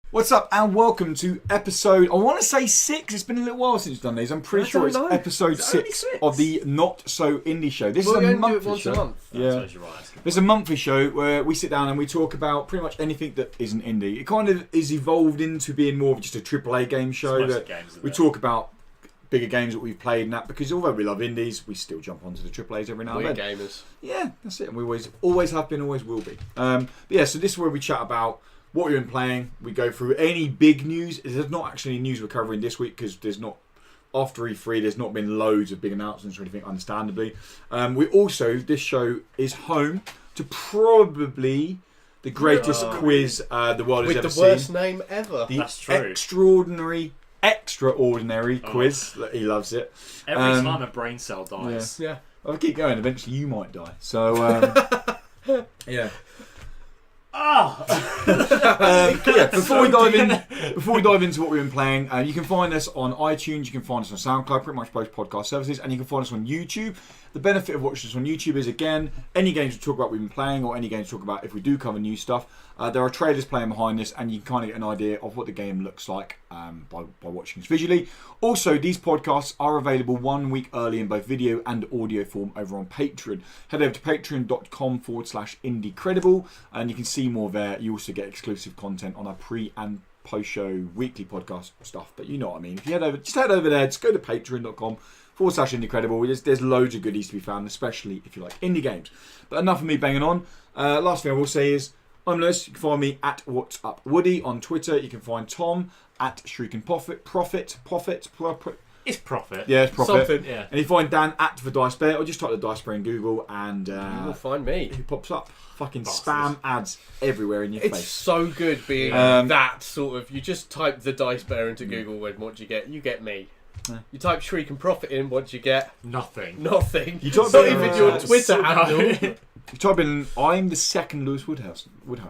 What's up and welcome to episode, I want to say 6, it's been a little while since we've done these, I'm pretty sure it's episode 6 of the Not So Indie Show. This is a monthly show. Yeah. It's a monthly show where we sit down and we talk about pretty much anything that isn't indie. It kind of is evolved into being more of just a AAA game show that we talk about bigger games that we've played and that, because although we love indies, we still jump onto the AAAs every now and then. We're gamers. Yeah, that's it, and we always have been, always will be. But yeah, so this is where we chat about what we've been playing. We go through any big news. There's not actually any news we're covering this week because there's not, after E3, there's not been loads of big announcements or anything, understandably. We also, this show is home to probably the greatest quiz the world has ever seen. With the worst name ever. That's true. Extraordinary quiz. He loves it. Every time a brain cell dies. Yeah. Well, if I keep going, eventually you might die. So, yeah. Before we dive into what we've been playing, you can find us on iTunes, you can find us on Soundcloud, pretty much both podcast services, and you can find us on YouTube. The benefit of watching us on YouTube is, again, any games we talk about we've been playing, or any games we talk about if we do cover new stuff, there are trailers playing behind this, and you can kind of get an idea of what the game looks like by watching us visually. Also, these podcasts are available 1 week early in both video and audio form over on Patreon. Head over to patreon.com/indiecredible, and you can see more there. You also get exclusive content on our pre and post-show weekly podcast stuff, but you know what I mean. If you head over there, just go to patreon.com/indiecredible. There's loads of goodies to be found, especially if you like indie games. But enough of me banging on. Last thing I will say is, I'm Lewis. You can find me at What's Up Woody on Twitter. You can find Tom at Shrieking Prophet. It's Prophet. Yeah, it's Prophet. Something, yeah. And you find Dan at The Dice Bear, or just type the Dice Bear in Google and you will find me. He pops up. Fucking spam ads everywhere in your face. It's so good being that sort of. You just type the Dice Bear into Google, and what do you get? You get me. Yeah. You type Shriek and Profit in, what do you get? Nothing. You type not even your Twitter handle. You type in, I'm the second Lewis Woodhouse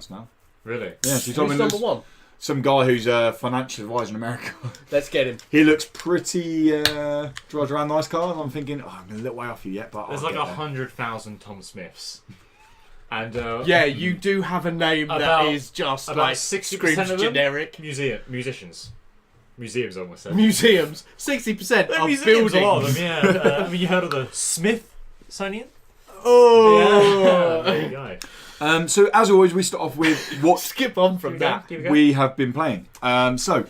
now. Really? Yeah, so you type in number one? Some guy who's a financial advisor in America. Let's get him. He looks pretty, drives around nice cars. I'm thinking, I'm a little way off you yet, but there's like 100,000 Tom Smiths. And yeah, you do have a name that is just about like 60% of them, generic. Musicians. Museums, I almost said. Museums. 60% of buildings. A lot of them, yeah. I mean, you heard of the Smithsonian? Oh! Yeah. There you go. So, as always, we start off with what skip on from that we have been playing. So,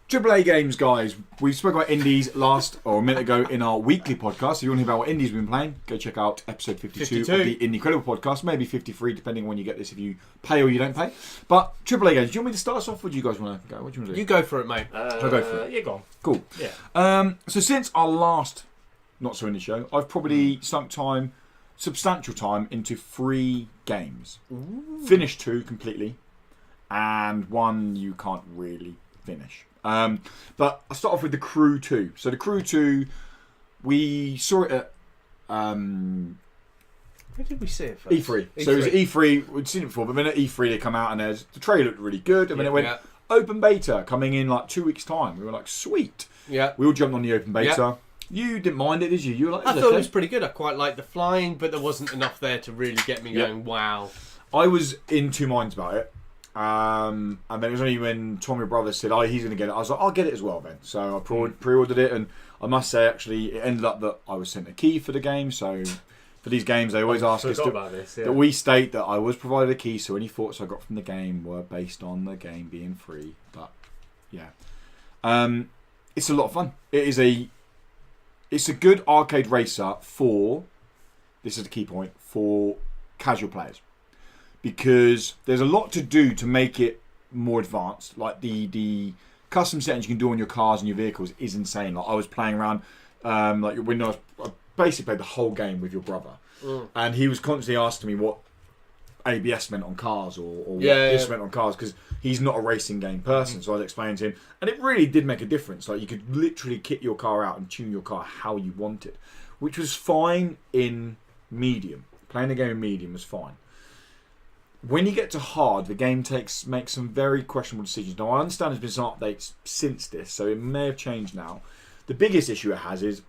AAA games, guys. We spoke about indies a minute ago in our weekly podcast. If you want to hear about what indies we've been playing, go check out episode 52 of the Indie Credible podcast. Maybe 53, depending on when you get this, if you pay or you don't pay. But AAA games, do you want me to start us off, or do you guys want to go? What do you want to do? You go for it, mate. I'll go for it. Yeah, go on. Cool. Yeah. So, since our last Not So Indie show, I've probably sunk substantial time into 3 games. Ooh. Finished 2 completely, and 1 you can't really finish. But I'll start off with The Crew 2. So The Crew 2, we saw it at where did we see it first? E3. So it was at E3, we'd seen it before, but then at E3 they come out and the trailer looked really good, and then it went open beta coming in like 2 weeks' time. We were like, sweet. Yeah. We all jumped on the open beta. Yeah. You didn't mind it, did you? You were like, I thought it was pretty good. I quite liked the flying, but there wasn't enough there to really get me going, wow. I was in 2 minds about it. And then it was only when Tommy Brothers said, he's going to get it. I was like, I'll get it as well then. So I pre-ordered it, and I must say, actually, it ended up that I was sent a key for the game. So for these games, they always ask us that we state that I was provided a key, so any thoughts I got from the game were based on the game being free. But yeah, it's a lot of fun. It's a good arcade racer for, this is the key point, for casual players. Because there's a lot to do to make it more advanced. Like the custom settings you can do on your cars and your vehicles is insane. Like I was playing around, I basically played the whole game with your brother. And he was constantly asking me what ABS meant on cars or what this meant on cars, because he's not a racing game person. So I was explaining to him, and it really did make a difference. Like you could literally kit your car out and tune your car how you wanted, which was fine in medium. Playing the game in medium was fine. When you get to hard, the game makes some very questionable decisions. Now I understand there's been some updates since this, so it may have changed now. The biggest issue it has is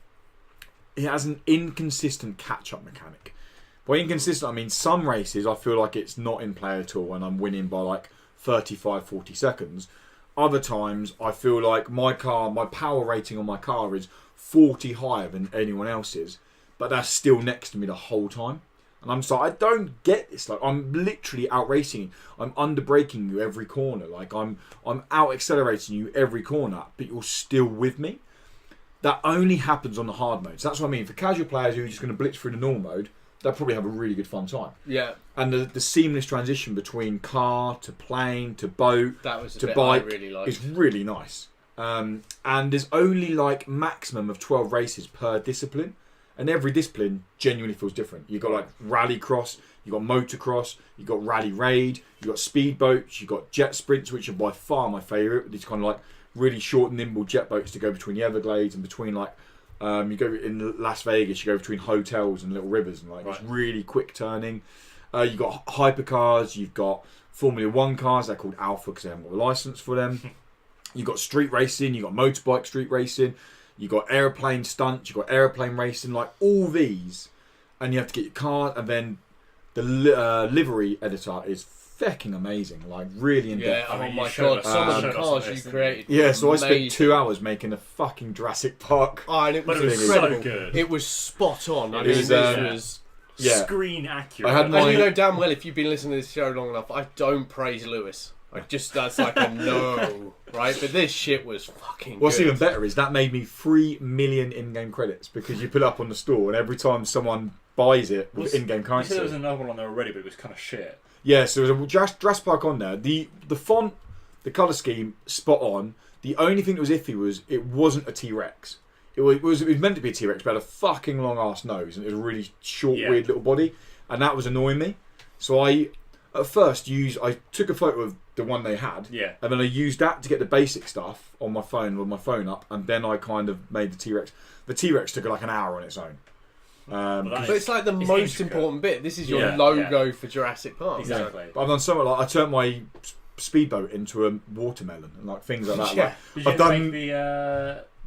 it has an inconsistent catch-up mechanic. By inconsistent, I mean some races I feel like it's not in play at all, and I'm winning by like 35, 40 seconds. Other times I feel like my power rating on my car is 40 higher than anyone else's, but that's still next to me the whole time. And I'm just like, I don't get this. Like, I'm literally out racing you. I'm under braking you every corner. Like, I'm out accelerating you every corner, but you're still with me. That only happens on the hard modes. That's what I mean. For casual players who are just going to blitz through the normal mode, they'll probably have a really good fun time. Yeah. And the seamless transition between car to plane to boat that was a to bit bike I really liked. is really nice. And there's only like maximum of 12 races per discipline. And every discipline genuinely feels different. You've got like rallycross, you've got motocross, you've got rally raid, you've got speedboats, you've got jet sprints, which are by far my favourite. These kind of like really short, nimble jet boats to go between the Everglades and between like, you go in Las Vegas, you go between hotels and little rivers and like it's really quick turning. You've got hypercars, you've got Formula 1 cars, they're called Alpha because they haven't got a licence for them. You've got street racing, you've got motorbike street racing. You've got aeroplane stunts, you've got aeroplane racing, like all these. And you have to get your car, and then the livery editor is fucking amazing, like really in depth. Yeah, oh my god, some of the cars you created. Yeah, so amazing. I spent 2 hours making a fucking Jurassic Park. Oh, and it was so good. It was spot on. I mean, was, this was screen accurate. I had and you know damn well, if you've been listening to this show long enough, I don't praise Lewis. That's like a no, right? But this shit was fucking What's good. even better is that made me 3 million in-game credits because you put it up on the store and every time someone buys it with in-game currency. You said there was another one on there already, but it was kind of shit. Yeah, so there was a Jurassic Park on there. The font, the colour scheme, spot on. The only thing that was iffy was it wasn't a T-Rex. It was meant to be a T-Rex, but it had a fucking long-ass nose and it was a really short, weird little body. And that was annoying me. So I took a photo of the one they had, and then I used that to get the basic stuff on my phone with my phone up, and then I kind of made the T-Rex. The T-Rex took like an hour on its own. But it's like the most important bit. This is your logo for Jurassic Park. Exactly. But I've done so much. Like I turned my speedboat into a watermelon and like things like that. Yeah. Like, Did you I've done make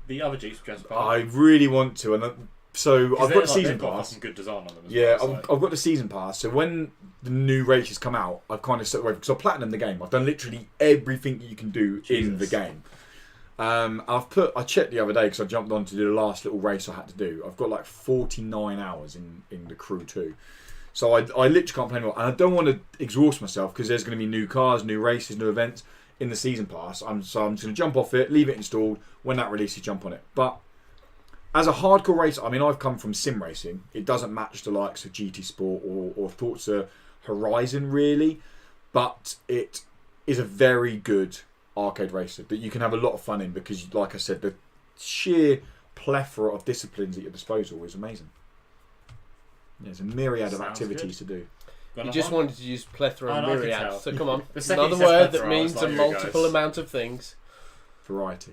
the other Jeeps for Jurassic Park? I really want to, and so I've got the season pass. Some good design on them. I've got the season pass. So when the new races come out, I've kind of set away because I platinum the game. I've done literally everything you can do in the game. I checked the other day because I jumped on to do the last little race I had to do. I've got like 49 hours in the Crew 2. So I literally can't play anymore. And I don't want to exhaust myself because there's going to be new cars, new races, new events in the season pass. So I'm just going to jump off it, leave it installed. When that releases, jump on it. But as a hardcore racer, I mean, I've come from sim racing. It doesn't match the likes of GT Sport or Forza Horizon, really. But it is a very good arcade racer that you can have a lot of fun in because, like I said, the sheer plethora of disciplines at your disposal is amazing. There's a myriad of activities to do. You just wanted to use plethora and myriad, so come on. The Another word that means a multiple amount of things. Variety.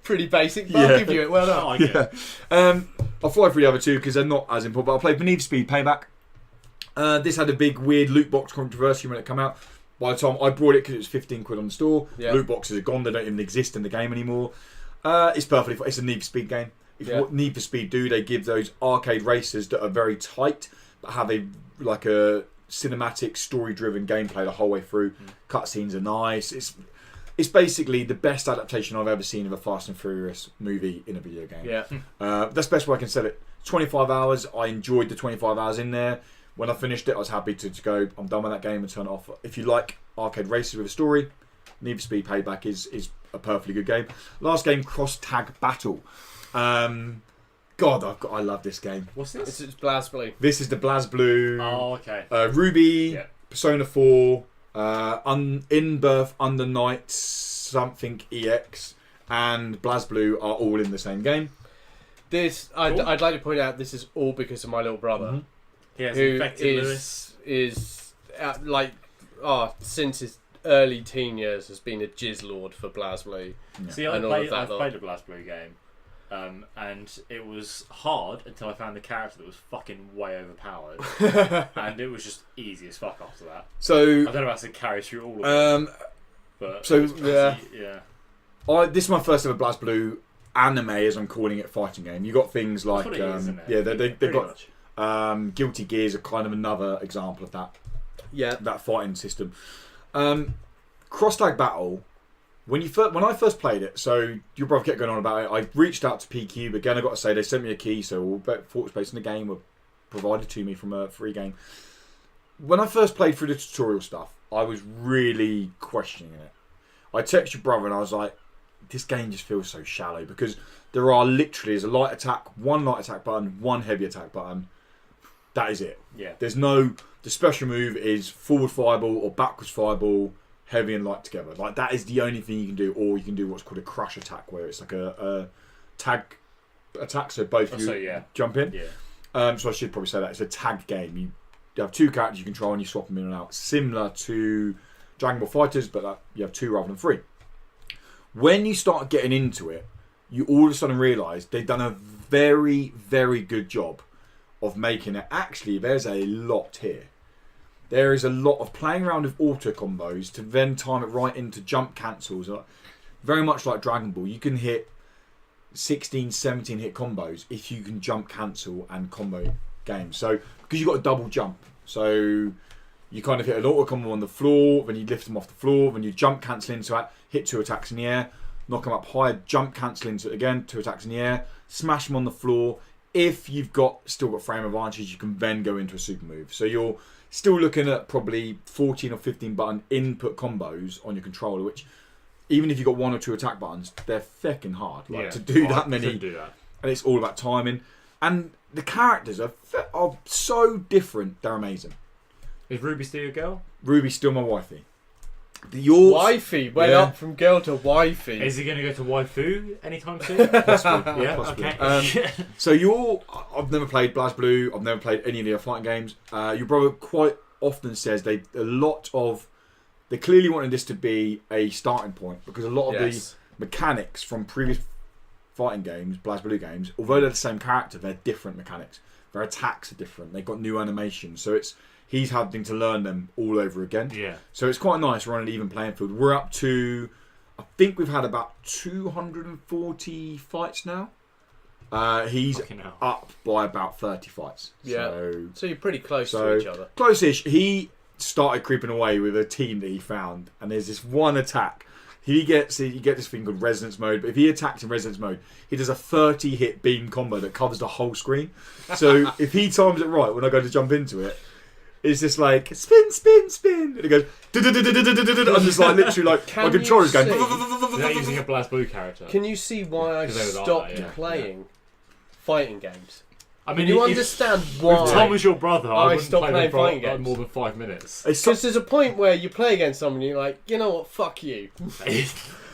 Pretty basic, but I'll give you it. Well done. I'll fly through the other two because they're not as important, but I played Need for Speed Payback. This had a big weird loot box controversy when it came out. By the time I brought it, because it was 15 quid on the store, loot boxes are gone, they don't even exist in the game anymore. It's perfectly fine. It's a Need for Speed game. It's what Need for Speed do. They give those arcade races that are very tight but have a cinematic, story-driven gameplay the whole way through. Cutscenes are nice. It's basically the best adaptation I've ever seen of a Fast and Furious movie in a video game. That's the best way I can sell it. 25 hours. I enjoyed the 25 hours in there. When I finished it, I was happy to go, I'm done with that game and turn it off. If you like arcade races with a story, Need for Speed Payback is a perfectly good game. Last game, Cross Tag Battle. I love this game. What's this? It's BlazBlue. This is the BlazBlue. Oh, okay. Ruby, Persona 4, In Birth Under Night, something EX, and BlazBlue are all in the same game. This, I'd like to point out, this is all because of my little brother. Who is since his early teen years has been a jizzlord for BlazBlue. See, I've played a BlazBlue game, and it was hard until I found the character that was fucking way overpowered, and it was just easy as fuck after that. So I don't know how to carry through all of them. But this is my first ever BlazBlue anime, as I'm calling it, fighting game. You got things like they've got. Guilty Gears are kind of another example of that. That fighting system. Cross Tag Battle. When I first played it, so your brother kept going on about it. I reached out to PQ, but again, I got to say they sent me a key, so all thought space in the game were provided to me from a free game. When I first played through the tutorial stuff, I was really questioning it. I texted your brother and I was like, "This game just feels so shallow," because there's a light attack, one light attack button, one heavy attack button. That is it. Yeah. There's no. The special move is forward fireball or backwards fireball. Heavy and light together. Like, that is the only thing you can do, or you can do what's called a crush attack, where it's like a tag attack, so both of you jump in. Yeah. So I should probably say that it's a tag game. You have two characters you control and you swap them in and out, similar to Dragon Ball Fighters, but you have two rather than three. When you start getting into it, you all of a sudden realise they've done a very, very good job of making it. Actually, there's a lot here. There is a lot of playing around with auto combos to then time it right into jump cancels. Very much like Dragon Ball, you can hit 16, 17 hit combos if you can jump cancel and combo games. So, because you've got a double jump. So, you kind of hit an auto combo on the floor, then you lift them off the floor, then you jump cancel into it, hit 2 attacks in the air, knock them up higher, jump cancel into it again, 2 attacks in the air, smash them on the floor. If you've still got frame advantage, you can then go into a super move. So you're still looking at probably 14 or 15 button input combos on your controller, which, even if you've got 1 or 2 attack buttons, they're fecking hard. To do that many. Do that. And it's all about timing. And the characters are so different, they're amazing. Is Ruby still your girl? Ruby's still my wifey. Wifey went up from girl to wifey. Is he going to go to waifu anytime soon? Possibly. Yeah. Possibly. Okay. So I've never played BlazBlue. I've never played any of the other fighting games. Your brother quite often says they're clearly wanting this to be a starting point, because a lot of the mechanics from previous fighting games, BlazBlue games, although they're the same character, they're different mechanics. Their attacks are different. They've got new animations, so he's having to learn them all over again. Yeah. So it's quite nice. We're on an even playing field. We're up to, I think we've had about 240 fights now. He's up by about 30 fights. Yeah. So you're pretty close to each other. Close-ish. He started creeping away with a team that he found, and there's this one attack. You get this thing called resonance mode, but if he attacks in resonance mode, he does a 30-hit beam combo that covers the whole screen. So if he times it right when I go to jump into it, it's just like spin, spin, spin, and it goes. I'm just like literally like my controller's going. They're using a BlazBlue character. Can you see why I stopped playing fighting games? I mean, you understand why? If Tom was your brother, I wouldn't stopped play playing fighting games more than 5 minutes. Because there's a point where you play against someone and you're like, you know what, fuck you.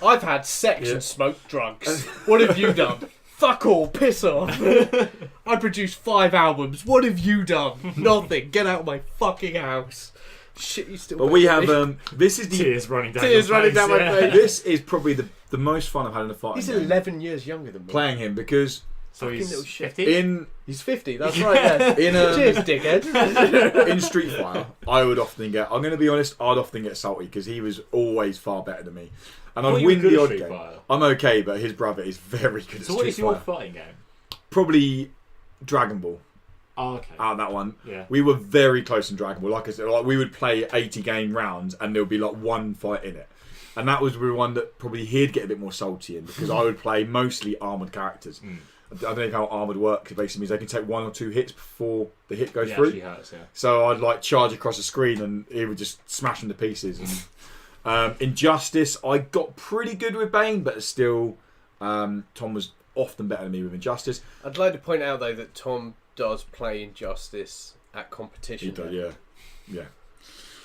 I've had sex and smoked drugs. What have you done? Fuck all, piss off. I produced 5 albums. What have you done? Nothing. Get out of my fucking house. Shit, you still. But we have this is the tears running down. My face. This is probably the most fun I've had in a fight. He's 11 years younger than me. Playing him because. So he's 50? He's 50, that's right, yeah. Cheers, dickhead. In Street Fighter, I'm going to be honest, I'd often get salty because he was always far better than me. And I'd win the odd game. I'm okay, but his brother is very good at Street Fighter. So what is your fighting game? Probably Dragon Ball. Oh, okay. Out of that one. Yeah. We were very close in Dragon Ball. Like I said, we would play 80 game rounds and there would be like one fight in it. And that was the one that probably he'd get a bit more salty in, because I would play mostly armoured characters. I don't know how armoured works. It basically means they can take 1 or 2 hits before the hit goes through. Hurts, yeah. So I'd like charge across the screen and he would just smash them to pieces. And Injustice, I got pretty good with Bane, but still, Tom was often better than me with Injustice. I'd like to point out though that Tom does play Injustice at competition. He does, yeah.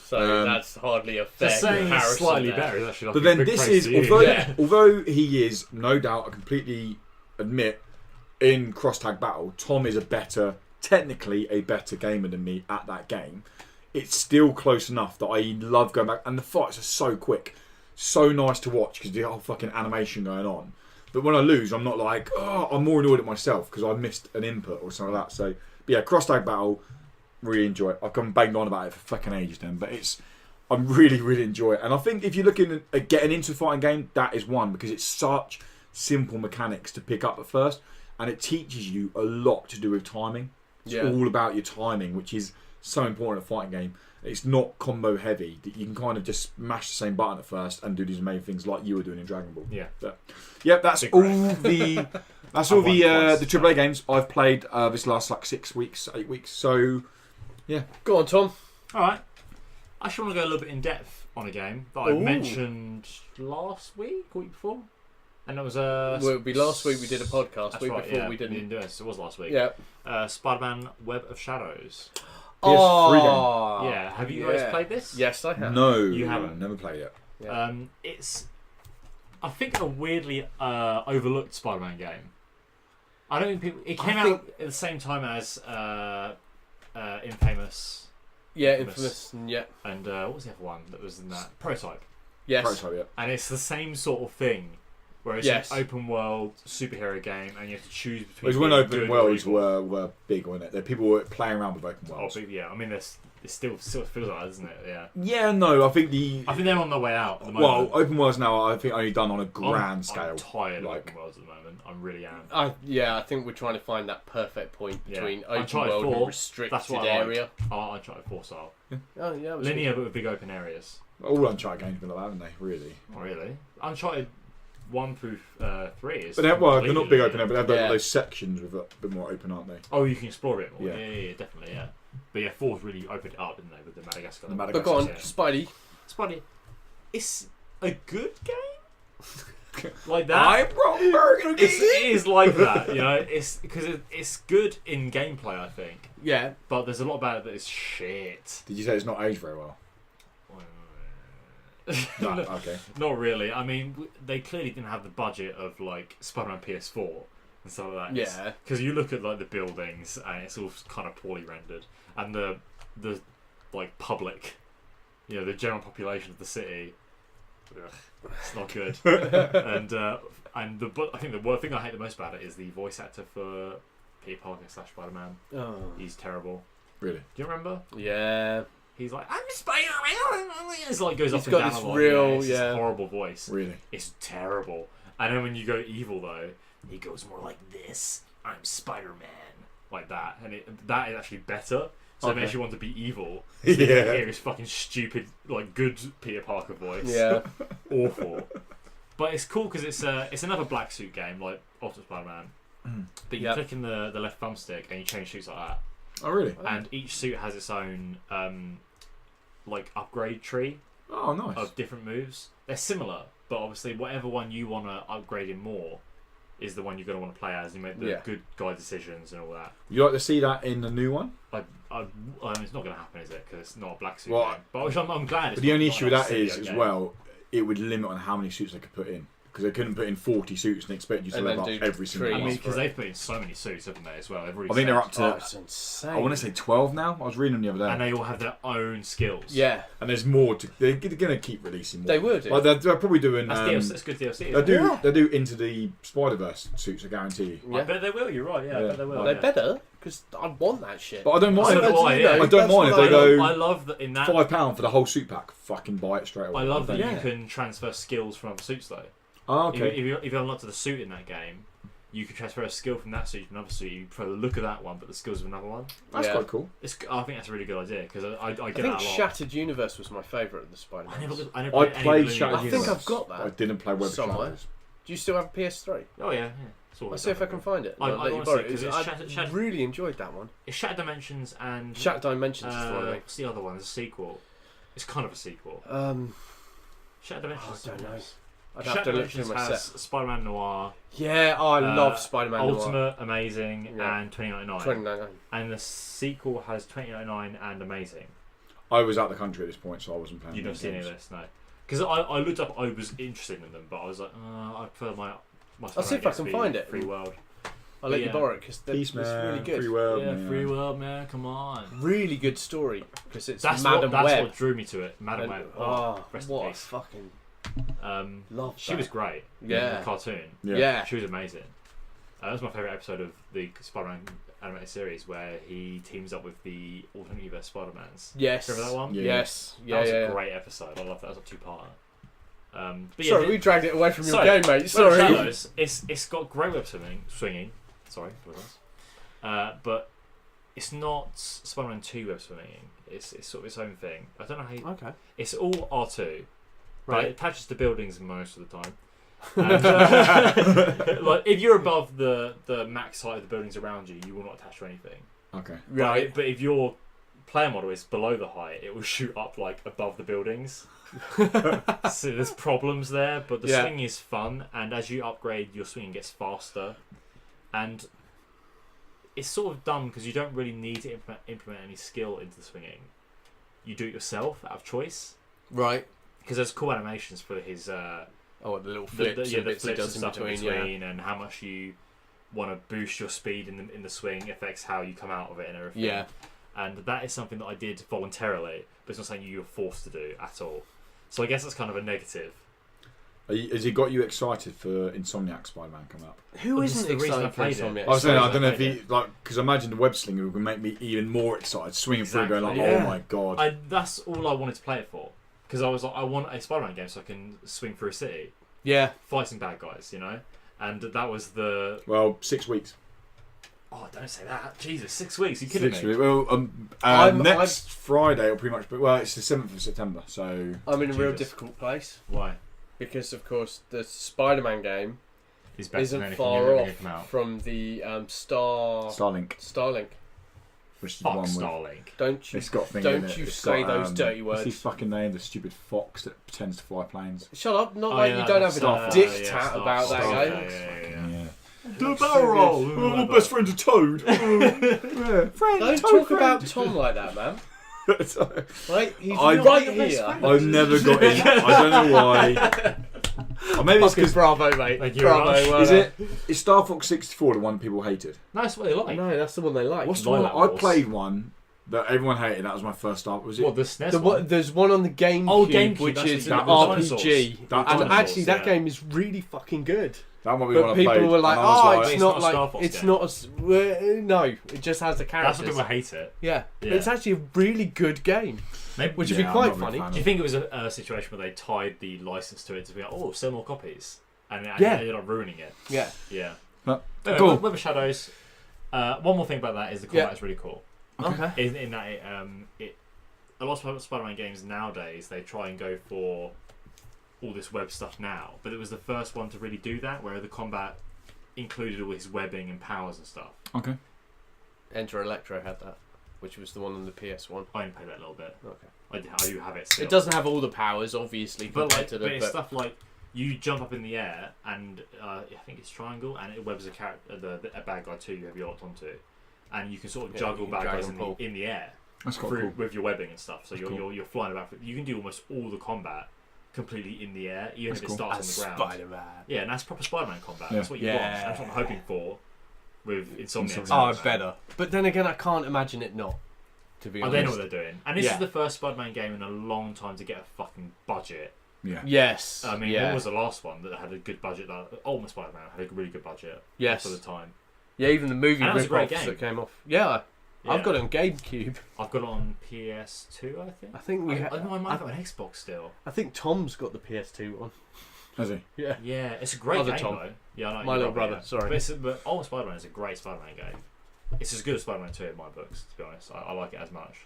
So that's hardly a fair comparison. Slightly better is actually. Like but then this is, although he is no doubt, I completely admit, in Cross Tag Battle, Tom is technically a better gamer than me at that game. It's still close enough that I love going back, and the fights are so quick, so nice to watch because the whole fucking animation going on. But when I lose, I'm not like, I'm more annoyed at myself because I missed an input or something like that. So, but yeah, Cross Tag Battle, really enjoy it. I've come banged on about it for fucking ages then, but I really, really enjoy it. And I think if you're looking at getting into a fighting game, that is one, because it's such simple mechanics to pick up at first. And it teaches you a lot to do with timing. It's all about your timing, which is so important in a fighting game. It's not combo heavy. You can kind of just mash the same button at first and do these amazing things like you were doing in Dragon Ball. Yeah. But, yep, that's all the AAA games I've played this last like 6 weeks, 8 weeks. So, yeah. Go on, Tom. All right. I actually want to go a little bit in depth on a game that I mentioned last week, week before. And it was Well, it would be last week we did a podcast. That's Week right, before yeah, we didn't. do it. So it was last week. Yeah. Spider-Man Web of Shadows. PS3 Oh, Yeah. Have you guys played this? Yes, I have. No, You haven't? Never played it. Yeah. It's, I think, a weirdly overlooked Spider-Man game. I don't think people. It came out at the same time as Infamous. Yeah, Infamous. Yeah. And what was the other one that was in that? Prototype. Yes. Prototype, yeah. And it's the same sort of thing. Where it's an open world superhero game and you have to choose between. It was when open worlds were big, wasn't it? There people were playing around with open worlds. Oh, yeah. I mean, it still feels like that, doesn't it? Yeah. Yeah, no, I think they're on their way out at the moment. Well, open worlds now, I think only done on a grand scale. I'm tired of open worlds at the moment. I really am. I think we're trying to find that perfect point between open world and restricted what area. I tried 4 style. Oh yeah, Linear but with big open areas. All Uncharted games have been like that, haven't they? Really? Oh, really? Uncharted 1 through 3 is. But they're not big open air, but they have those sections with a bit more open, aren't they? Oh, you can explore it more. Yeah. Yeah, definitely, yeah. But yeah, 4's really opened it up, didn't they, with the Madagascar. But go on, Spidey. Spidey, it's a good game. Like that. I'm Ron Burgundy. It is like that, you know. It's because it's good in gameplay, I think. Yeah. But there's a lot about it that is shit. Did you say it's not aged very well? No, okay. Not really. I mean, they clearly didn't have the budget of like Spider-Man PS4 and stuff like that. Yeah. Because you look at like the buildings and it's all kind of poorly rendered, and the like public, you know, the general population of the city, it's not good. and I think the one thing I hate the most about it is the voice actor for Peter Parker / Spider-Man. Oh. He's terrible. Really? Do you remember? Yeah. He's like, I'm Spider-Man. It's like goes up and got down this a lot. real, It's this horrible voice. Really? It's terrible. And then when you go evil though, he goes more like this. I'm Spider-Man, like that, and that is actually better. So it makes you want to be evil. So you hear his fucking stupid, like good Peter Parker voice. Yeah. Awful. But it's cool because it's another black suit game like Ultimate Spider-Man. But you click in the left thumbstick and you change suits like that. Oh, really? And each suit has its own like upgrade tree. Oh, nice. Of different moves. They're similar, but obviously whatever one you want to upgrade in more is the one you're going to want to play as. You make the good guide decisions and all that. You like to see that in the new one? I mean, it's not going to happen, is it? Because it's not a black suit Well, game. But which I'm glad. It's But the only issue with that is is, as well, it would limit on how many suits they could put in. Because they couldn't put in 40 suits and expect you to And level then up do every single trees. I one. mean, because they've put in so many suits, haven't they, as well? I think they're up to, It's insane. I want to say 12 now. I was reading them the other day. And they all have their own skills. Yeah. And there's more to. They're going to keep releasing more. They will do. Like they're probably doing. That's DLC. That's good DLC. They do Into the Spider-Verse suits, I guarantee you. I bet they will. You're right. Yeah, I bet they will. They better, because I want that shit. But I don't mind. So do I, yeah. I don't mind if they go. I love that in that. £5 for the whole suit pack. Fucking buy it straight away. I love that you can transfer skills from other suits though. Oh, okay. If you unlock the suit in that game, you can transfer a skill from that suit to another suit. You prefer the look of that one, but the skills of another one. That's quite cool. I think that's a really good idea because I get I think that a lot. Shattered Universe was my favourite of the Spider-Man. I played Shattered I Universe. think I've got that. I didn't play Web of somewhere. Shadows. Do you still have a PS3? Oh yeah. I'll see if I can find it. I I'll let you wanna borrow see, 'cause it. it's I Shattered- really enjoyed that one. It's Shattered Dimensions and Shattered Dimensions is the one. what's the other one? It's a sequel. It's kind of a sequel. Shattered Dimensions. I don't know. I'd have Shattered to look through Dimensions my has set. Spider-Man Noir. Yeah, I love Spider-Man Ultimate, Noir. Amazing, Yeah. and 2099. 2099. And the sequel has 2099 and Amazing. I was out the country at this point, so I wasn't playing. You've not those seen any of games. this, no. Because I looked up, I was interested in them, but I was like, I prefer my I'll see if I can find it. Free World. I'll let you Yeah. borrow it because Peace, it's man. really good. Free world, Yeah, man. Free World, man, come on. Really good story because it's That's Madam what Web. drew me to it, Madam And- Web. Oh, rest in what a peace. fucking love She that. was great. Yeah. In the cartoon. Yeah. She was amazing. That was my favourite episode of the Spider-Man animated series where he teams up with the alternate universe Spider-Mans. Yes. Remember that one? Yeah. Yes. That Yeah. was Yeah. a great episode. I love that. That was a two-parter. But Sorry, yeah, we dragged it away from your Sorry. game, mate. Web Sorry. of Shadows, it's got great web swinging. Sorry, apologise. But It's not Spider-Man 2 web swinging. It's sort of its own thing. I don't know how you... Okay. It's all R2. But Right. it attaches to buildings most of the time. And, like, if you're above the max height of the buildings around you, you will not attach to anything. Okay. Right. But if your player model is below the height, it will shoot up like above the buildings. So there's problems there, but the swing is fun, and as you upgrade, your swing gets faster. And it's sort of dumb because you don't really need to implement any skill into the swinging. You do it yourself out of choice. Right. Because there's cool animations for his the little flips, the bits he flips does and in stuff between, and how much you want to boost your speed in the swing affects how you come out of it and everything. Yeah. And that is something that I did voluntarily, but it's not something you're forced to do at all. So I guess that's kind of a negative. Has it got you excited for Insomniac Spider-Man coming up? Who Well, this isn't is the reason I excited for played it. Insomniac? I was saying, I Spider-Man don't know if played he, like, because I imagine the web slinger would make me even more excited, swinging through, going like, Exactly, oh my god. That's all I wanted to play it for. Because I was like, I want a Spider-Man game so I can swing through a city, Yeah. fighting bad guys, you know? And that was the... Well, 6 weeks. Oh, don't say that. Jesus, 6 weeks. You kidding 6 me? weeks. Well, next Friday will pretty much be, well, it's the 7th of September, so... I'm in a real Jesus. difficult place Why? because, of course, the Spider-Man game He's better than isn't anything far you're ever off gonna come out. from the Starlink, Starlink. which is the Fuck one with... Starlink. Don't you? It's got thing in Don't it. you It's say got, those dirty What's words. his fucking name? The stupid fox that pretends to fly planes. Shut up! Not Oh, like yeah, you don't have Starfox. a dick Yeah, tat Starfox. about that Starfox. game. Yeah. The barrel roll. Oh, best friend's a toad. Yeah. Friend, Don't toad talk friend. about Tom like that, man. Right? He's I- right You're best here. friend. I've never got in. I don't know why. Or maybe it's Fucking because... bravo, mate. Thank you Bravo. very much. well Is done. it? Is Star Fox 64 the one people hated? No, that's what they like. No, that's the one they like. What's the one? Lilac I Wars. played one that everyone hated. That was my first Star. Was it? What, the SNES The one? there's one on the GameCube, Oh, GameCube, which that's is the- an that was RPG. That And was actually, that yeah. game is really fucking good. That might be one But I people played. were like, and I was "Oh, like, it's It's not not a Star like Fox it's game." not a no. It just has the That's characters." what people hate it. Yeah, but Yeah. it's actually a really good game, Maybe, which would Yeah, be I'm quite not a big funny. fan do you think it was a situation where they tied the license to it to be like, oh, sell more copies? And Yeah. they ended up ruining it. Yeah, Yeah. But, Anyway, cool. Web of Shadows. One more thing about that is the combat is really cool. okay. In that a lot of Spider-Man games nowadays, they try and go for all this web stuff now, but it was the first one to really do that, where the combat included all his webbing and powers and stuff. Okay. Enter Electro had that, which was the one on the PS1. I only played that a little bit. Okay. I do have it still. It doesn't have all the powers, obviously, But compared like, to but the. it's stuff like you jump up in the air and I think it's triangle, and it webs a character, a bad guy too. You have your locked onto, and you can sort of Yeah, juggle you can bad drag guys and pull. in the air That's quite through cool. with your webbing and stuff. So That's you're flying about. You can do almost all the combat completely in the air, even That's if it cool. starts As on the ground. Spider-Man. Yeah, and that's proper Spider-Man combat. Yeah. That's what you want. Yeah. That's what I'm hoping for with Insomniac. Insomniac. Oh, Spider-Man. better. But then again, I can't imagine it not. To be Oh, honest. they know what they're doing. And this Yeah. is the first Spider-Man game in a long time to get a fucking budget. Yeah. Yes. I mean, yeah. what was the last one that had a good budget? Ultimate Spider-Man had a really good budget Yes. for the time. Yeah, even the movie And that was a great rip-offs game. that came off. Yeah, Yeah. I've got it on GameCube. I've got it on PS2, I think. I think we. I know I might have it on Xbox still. I think Tom's got the PS2 one. Has he? Yeah. Yeah, it's a great Other game Tom. though. Yeah, I know My you're little right, brother, yeah. sorry. But Ultimate Spider-Man is a great Spider-Man game. It's as good as Spider-Man 2 in my books, to be honest. I like it as much.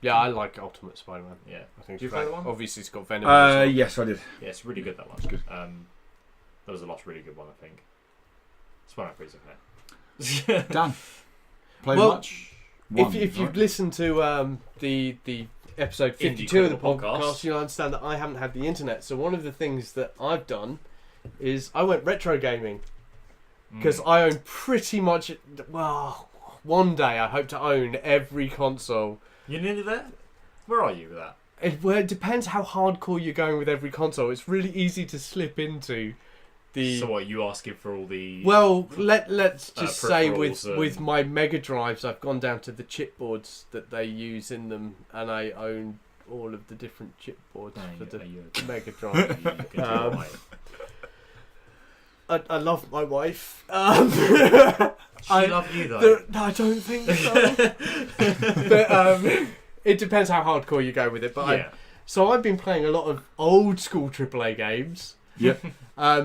Yeah, I like Ultimate Spider-Man. Yeah. I think Did you it's play great. the one? Obviously, it's got Venom. as well. Yes, I did. Yeah, it's really good, that one. It's good. There was a last really good one, I think. Spider-Man 3 is okay. Dan. Play Well, much? One, If you've right? listened to the episode 52 of the podcast, you'll understand that I haven't had the internet. So one of the things that I've done is I went retro gaming because I own pretty much. Well, one day I hope to own every console. You're nearly there? Where are you with that? It depends how hardcore you're going with every console. It's really easy to slip into the. So what, are you asking for all the... Well, let's just say peripherals with and- my Mega Drives, I've gone down to the chipboards that they use in them, and I own all of the different chipboards for the Mega Drive. You can do it Um, right. I love my wife. She I love you though. I don't think so. But it depends how hardcore you go with it. But Yeah. so I've been playing a lot of old school AAA games. Yep.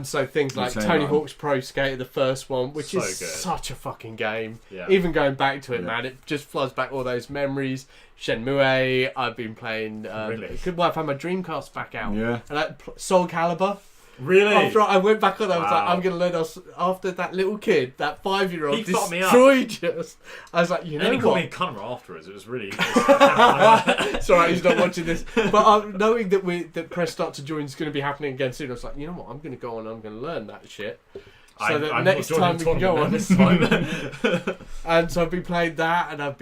So things like Same Tony line. Hawk's Pro Skater, the first one, which So is good. such a fucking game. Yeah. Even going back to it, Yeah. man, it just floods back all those memories. Shenmue, I've been playing. Really? Well, I've had my Dreamcast back out. Yeah. And Soul Calibur. Really? After I went back on, I was like, Wow. I'm going to learn us. After that little kid, that 5-year-old He fucked me up. destroyed us. I was like, you And know then he called what? me a cunt right afterwards. It was really. It's alright, he's not watching this. But knowing that Press Start to Join is going to be happening again soon, I was like, you know what? I'm going to go on. I'm going to learn that shit. So that I'm next not time we can go on. this time. And so I've been playing that, and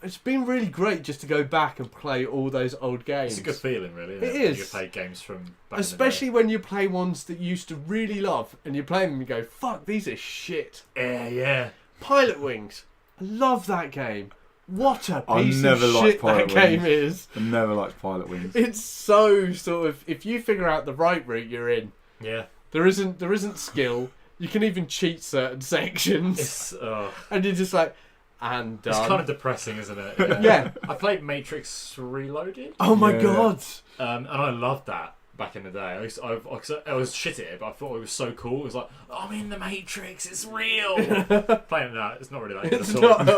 it's been really great just to go back and play all those old games. It's a good feeling, really. Isn't It When is. you play games from back Especially when you play ones that you used to really love, and you play them and you go, fuck, these are shit. in the day. Yeah. Pilot Wings. I love that game. What a I piece never of liked shit that Pilot game Wings. is. I never liked Pilot Wings. It's so sort of, if you figure out the right route you're in, Yeah. there isn't skill. You can even cheat certain sections, It's and you're just like, and it's done. kind of depressing, isn't it? Yeah. I played Matrix Reloaded, Oh my Yeah. god. and I loved that back in the day. I was shit at it, but I thought it was so cool. It was like, oh, I'm in the Matrix, it's real. Playing that, it's not really that good It's at all. not at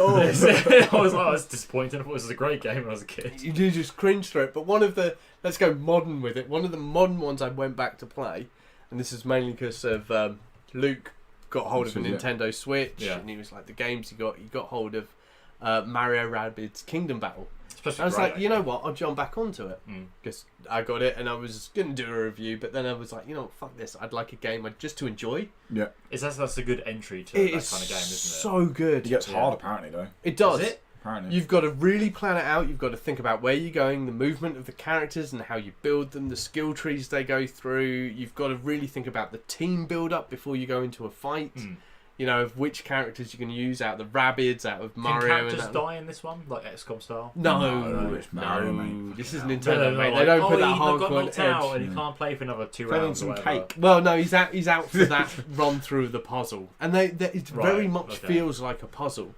all. I was disappointed. I thought this was a great game when I was a kid. You do just cringe through it. But let's go modern with it. One of the modern ones I went back to play, and this is mainly because of Luke got hold of a Yeah. Nintendo Switch, Yeah. and he was like, the games he got hold of Mario Rabbids Kingdom Battle. Especially I was great, like, you know what, I'll jump back onto it. Mm. Because I got it, and I was going to do a review, but then I was like, you know what, fuck this. I'd like a game just to enjoy. Yeah. That's a good entry to It that is kind of game, isn't it? so good. It gets Yeah. hard apparently though. It does. Is it? Apparently. You've got to really plan it out. You've got to think about where you're going, the movement of the characters and how you build them, the skill trees they go through. You've got to really think about the team build up before you go into a fight. Mm. You know, of which characters you can use out of the Rabbids, out of Can Mario. characters and die in this one, like XCOM style? No, it's Mario, mate. This is Fucking Nintendo, mate. They Like, don't put that he got hardcore knocked out edge. and he can't play for another 2 Fell in rounds. some or whatever. cake. Well, no, he's out for that run through the puzzle, and it very Right, much okay. feels like a puzzle,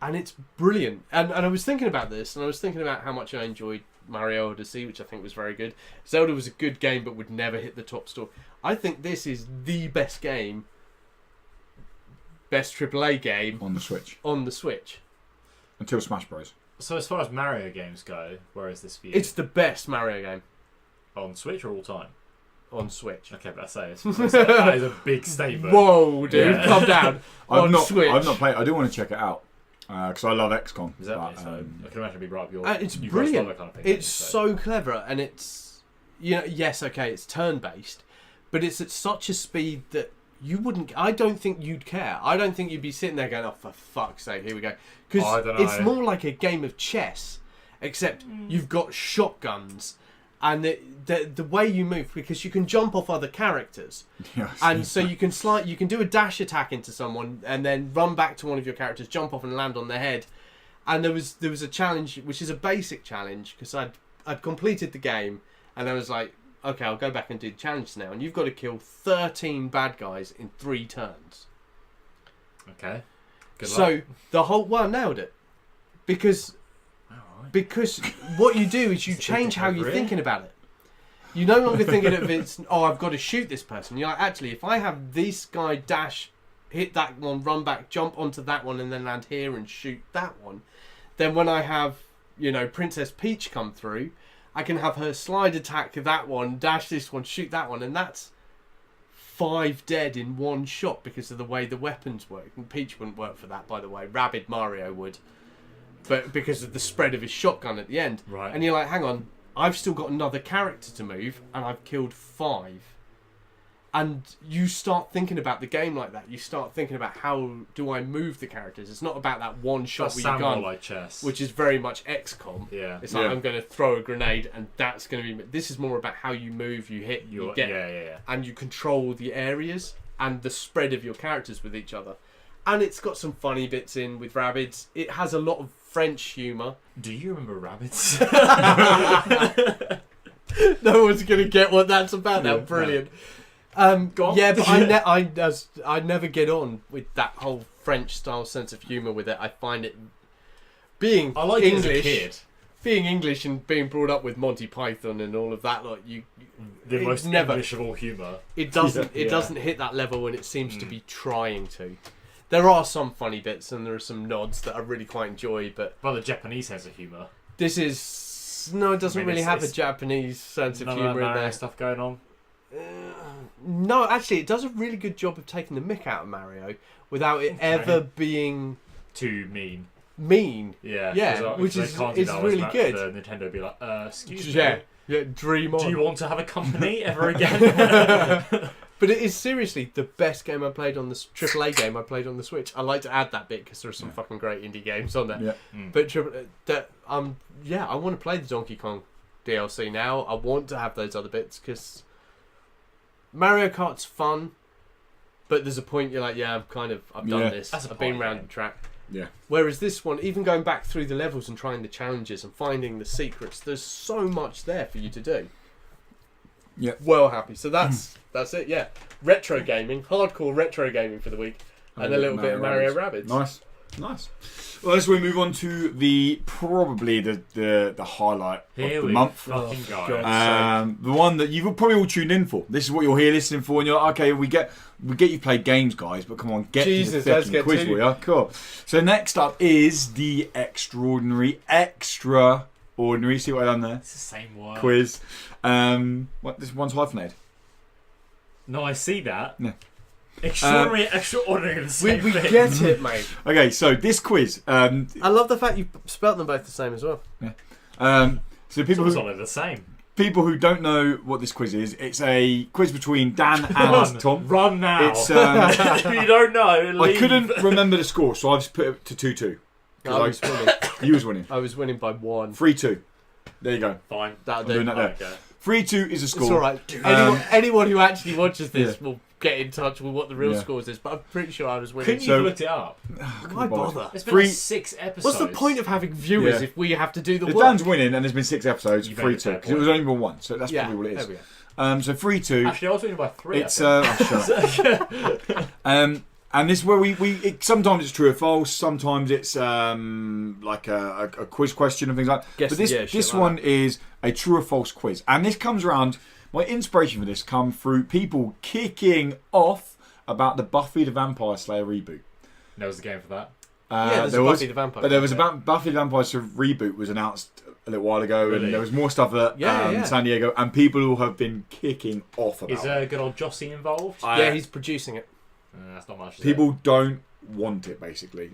and it's brilliant. And I was thinking about this, and I was thinking about how much I enjoyed Mario Odyssey, which I think was very good. Zelda was a good game, but would never hit the top store. I think this is the best game, best AAA game On the Switch. on the Switch. Until Smash Bros. So as far as Mario games go, where is this for you? It's the best Mario game on Switch or all time? on Switch. Okay, but I say that is a big statement. Whoa, dude, Yeah. calm down. On Switch. I've not played. I do want to check it out because I love XCOM. Exactly. but, So I can imagine it'd be right up your. It's you guys brilliant. love that kind of thing, It's so. so clever, and it's yes, okay, it's turn based, but it's at such a speed that you wouldn't. I don't think you'd care. I don't think you'd be sitting there going, "Oh, for fuck's sake, here we go," I because don't know. it's more like a game of chess, except you've got shotguns, and the way you move, because you can jump off other characters. Yeah, And so you can you can do a dash attack into someone and then run back to one of your characters, jump off and land on their head. And there was a challenge, which is a basic challenge, because I'd completed the game, and I was like, okay, I'll go back and do the challenge now. And you've got to kill 13 bad guys in 3 turns. Okay. Good So luck. the whole I nailed it, because what you do is you It's a big change how you're career. thinking about it. You're no longer thinking of it's, oh, I've got to shoot this person. You're like, actually, if I have this guy dash, hit that one, run back, jump onto that one, and then land here and shoot that one, then when I have, Princess Peach come through, I can have her slide attack that one, dash this one, shoot that one, and that's 5 dead in one shot because of the way the weapons work. And Peach wouldn't work for that, by the way. Rabid Mario would. But because of the spread of his shotgun at the end. Right. And you're like, hang on, I've still got another character to move, and I've killed 5. And you start thinking about the game like that. You start thinking about, how do I move the characters? It's not about that one shot That with your sound more gun, like chess. which is very much XCOM. Yeah. It's like, Yeah. I'm going to throw a grenade, and that's going to be... This is more about how you move, you hit, you get, yeah. and you control the areas and the spread of your characters with each other. And it's got some funny bits in with Rabbids. It has a lot of French humour. Do you remember rabbits? No one's going to get what that's about now. Yeah. Brilliant. Go on. Yeah, but I never get on with that whole French style sense of humour with it. I find it being I like English. it as a kid. being English and being brought up with Monty Python and all of that, like The it most never- English of all humour. it doesn't Yeah. it doesn't hit that level when it seems to be trying to. There are some funny bits and there are some nods that I really quite enjoy, but Well, the Japanese sense of humour. this is it doesn't I mean, really it's- have a it's Japanese sense of None humour of in that there. Mario stuff going on. No, actually, it does a really good job of taking the mick out of Mario without it ever being Too mean. mean. Yeah. Yeah, 'cause, which they is- can't do is that, really that good. The Nintendo would be like, excuse me. Yeah, dream on. Do you want to have a company ever again? But it is seriously the best game I played on the AAA game I played on the Switch. I like to add that bit because there are some fucking great indie games on there. Yeah. But I want to play the Donkey Kong DLC now. I want to have those other bits because Mario Kart's fun, but there's a point you're like, I've done Yeah. this. That's a I've been party round game. the track. Yeah. Whereas this one, even going back through the levels and trying the challenges and finding the secrets, there's so much there for you to do. Yeah. Well happy. So that's it. Yeah. Retro gaming, hardcore retro gaming for the week, and a little bit of Mario Rabbids. Nice. Well, as we move on to probably the highlight Here of the we month. fucking go. God. The one that you've probably all tuned in for. This is what you're here listening for, and you're like, okay, we get you played games, guys, but come on, get Jesus, to the let's fucking get quiz to for you. Cool. So next up is the extraordinary. See what I done there? It's the same word. Quiz. This one's hyphenated. No, I see that. No. Extraordinary, extraordinary. The We same thing. get it, mate. Okay, so this quiz. I love the fact you spelt them both the same as well. So people It's who all the same. people who don't know what this quiz is, it's a quiz between Dan and Tom. Run now. It's if you don't know, I leave. couldn't remember the score, so I've just put it to 2-2. I was winning. You was winning. I was winning by 1. 3-2. There you go. Fine. That'll I'm do. doing that there. Okay. 3-2 is a score. It's all right. Um, Anyone who actually watches this Yeah. will get in touch with what the real Yeah. scores is. But I'm pretty sure I was winning. Couldn't you So- have looked it up? Why bother? It's been Three- like 6 episodes. What's the point of having viewers Yeah. if we have to do the If work? Dan's winning and there's been 6 episodes, You've made 3-2. a fair Because it was only been 1, so that's probably what it there is. we go. So 3-2. Actually, I was winning by 3. It's and this is where sometimes it's true or false, sometimes it's like a quiz question and things like that. Guess- But this yeah, shit this like one that. is a true or false quiz, and this comes around. My inspiration for this come through people kicking off about the Buffy the Vampire Slayer reboot. There was a game for that. There's there a was, Buffy the Vampire. but there was about Buffy the Vampire Slayer reboot was announced a little while ago, Really? and there was more stuff at Yeah. San Diego, and people who have been kicking off about Is it. good old Jossie involved? Yeah, he's producing it. That's not much. Is People don't want it, basically.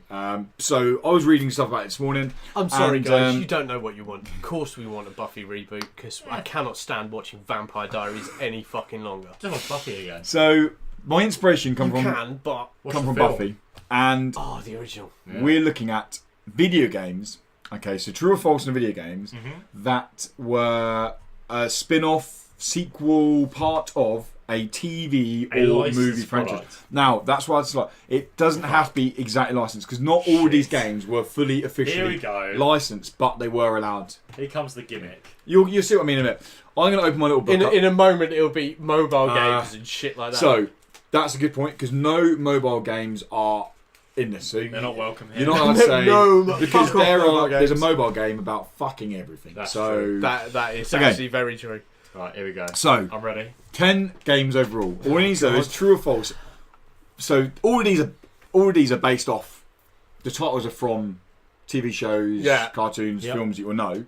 So I was reading stuff about it this morning. I'm sorry, And, guys. You don't know what you want. Of course, we want a Buffy reboot because I cannot stand watching Vampire Diaries any fucking longer. Just watch Buffy again. So my inspiration You come from but What's come the from film? Buffy, and the original. Yeah. we're looking at video games. Okay, so true or false in the video games Mm-hmm. that were a spin-off, sequel, part of a TV A or licensed movie franchise. product. Now, that's why it's like it doesn't have to be exactly licensed because not all of these games were fully Here we officially go. licensed, but they were allowed. Here comes the gimmick. You'll see what I mean in a minute. I'm going to open my little book up. In a moment, it'll be mobile games and shit like that. So that's a good point because no mobile games are in this. So They're not welcome here. you're not allowed to say No, because fuck off mobile there's a games. mobile game about fucking everything. That's so true. that is Okay. actually very true. Right, here we go. so I'm ready. 10 games overall. All of these is true or false. So all of these are based off. The titles are from TV shows, cartoons, Yep. films that you'll know.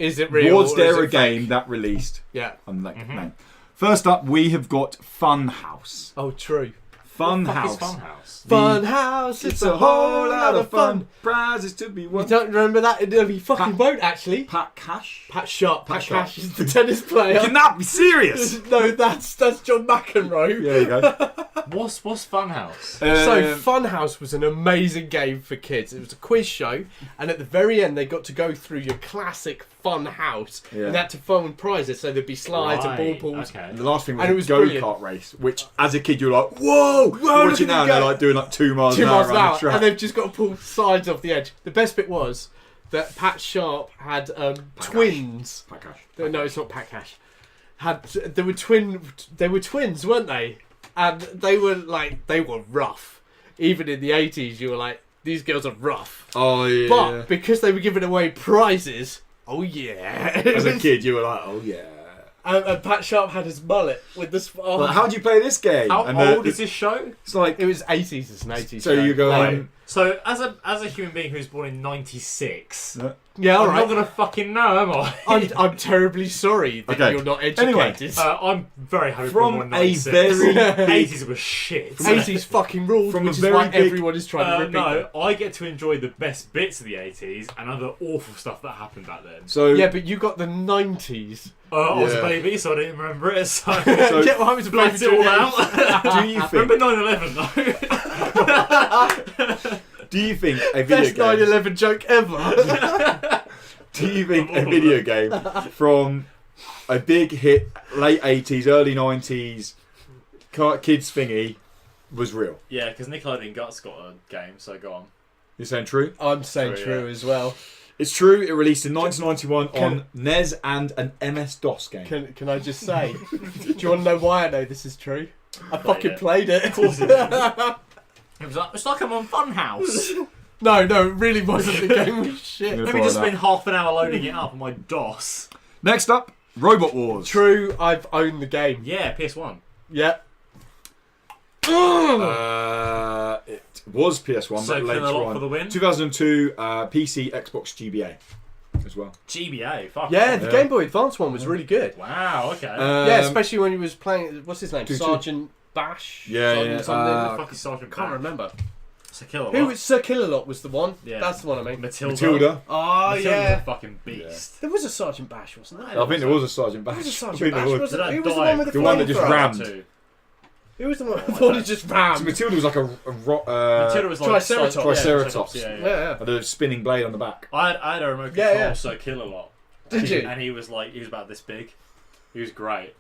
Is it real? Was or there is a it game fake? that released Yeah. under that Mhm. name? First up, we have got Funhouse. Oh, true. Funhouse. Funhouse. Fun house. It's a whole lot of fun. Prizes to be You won. don't remember that? You fucking won't actually. Pat Cash. Pat Sharp. Pat Sharp. Cash is the tennis player. You cannot be serious. No, that's John McEnroe. There you go. What's Funhouse? So Funhouse was an amazing game for kids. It was a quiz show, and at the very end they got to go through your classic fun house, Yeah. and they had to phone prizes. So there'd be slides and ball Right, pools. Okay. And the last thing was And it a was go-kart race, which as a kid you're like, whoa! Whoa, You look watch it at now it and they're go. like doing like 2 miles 2 an miles hour an around hour, the track. and they've just got to pull sides off the edge. The best bit was that Pat Sharp had twins. Pat Cash. No, it's not Pat Cash. They were twins, weren't they? And they were rough. Even in the 80s, you were like, these girls are rough. Oh yeah. But because they were giving away prizes, Oh yeah. As a kid, you were like, oh yeah. And Pat Sharp had his mullet with the. Like, how do you play this game? How And old is this show? It's like It was 80s. It's an 80s. so show. you go. Right. So as a human being who's born in '96, Yeah, all I'm right. not gonna fucking know, am I? I'm terribly sorry that Okay. you're not Anyway. educated. I'm very happy From born in a 96. very big- 80s was shit. 80s fucking ruled, From a which is very why big- everyone is trying to repeat No, them. I get to enjoy the best bits of the 80s and other awful stuff that happened back then. So Yeah, but you got the 90s. I was a Yeah. baby, so I didn't remember it. So, So- Yeah, well, I was a blanked baby it all too. out. do you think? Remember 9/11 though? Do you think a video Best game? 9/11 joke ever. Do you think a video game from a big hit late 80s, early 90s kids thingy was real? Yeah, because Nickelodeon Guts got a game, so go on. You're saying true? I'm saying True, true yeah. as well. It's true. It released in 1991 Can- on NES and an MS-DOS game. Can I just say? Do you want to know why I know this is true? I fucking it. played it. Of course it did. It's like I'm on Funhouse. No, it really wasn't. The game was I'm shit. gonna Let me try just that. spend half an hour loading it up on my DOS. Next up, Robot Wars. True, I've owned the game. Yeah, PS1. Yeah. It was PS1, So but later Killer Lot on. for the win. 2002, PC, Xbox, GBA as well. GBA. Fuck. Yeah, the Yeah. Game Boy Advance one was really good. Wow. Okay. Yeah, especially when he was playing. What's his name? Two- Sergeant Bash. Yeah, Sergeant yeah, Something. Who the fuck is Sergeant Can't Back? remember. It's a killer. Who was Sir Killalot was the one. Yeah. That's the one I mean. Matilda. Oh Matilda's yeah. a fucking beast. There was a Sergeant Bash, wasn't there? I think there was a Sergeant Bash. There was a I Sergeant think there Bash, was. wasn't Did there? that Who was the die? one with the The one that just flamethrower? rammed. Who was the one, Oh, the I one don't- that just So rammed? Matilda was like a Matilda was like Triceratops. Triceratops. Yeah, Yeah, yeah. Had a spinning blade on the back. I had a remote Yeah, control yeah. So Killer Lot. Did you? And he was about this big. He was great.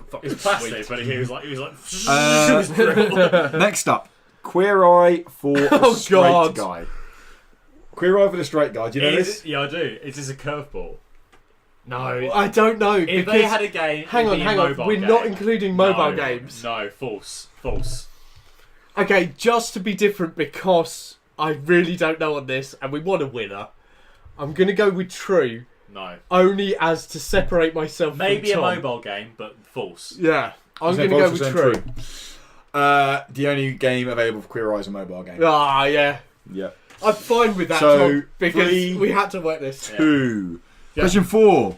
Fucking He was plastic, sweet. but he was like. He Uh, was drilled. Next up, Queer Eye for the Oh, Straight God. Guy. Queer Eye for the Straight Guy. Do you know this? Yeah, I do. Is this a curveball? No. I don't know If because they had a game, hang it'd on, be a mobile we're game. not including mobile No, games. No, false. Okay, just to be different because I really don't know on this and we want a winner. I'm gonna go with true No. only as to separate myself Maybe a from Tom. mobile game, but false. Yeah, I'm Is that gonna go false with or true. The only game available for Queer Eye is a mobile game. Ah, yeah. Yeah. I'm fine with that, So, Tom, because three- we had to work this. Yeah. 2. Yeah. Question 4.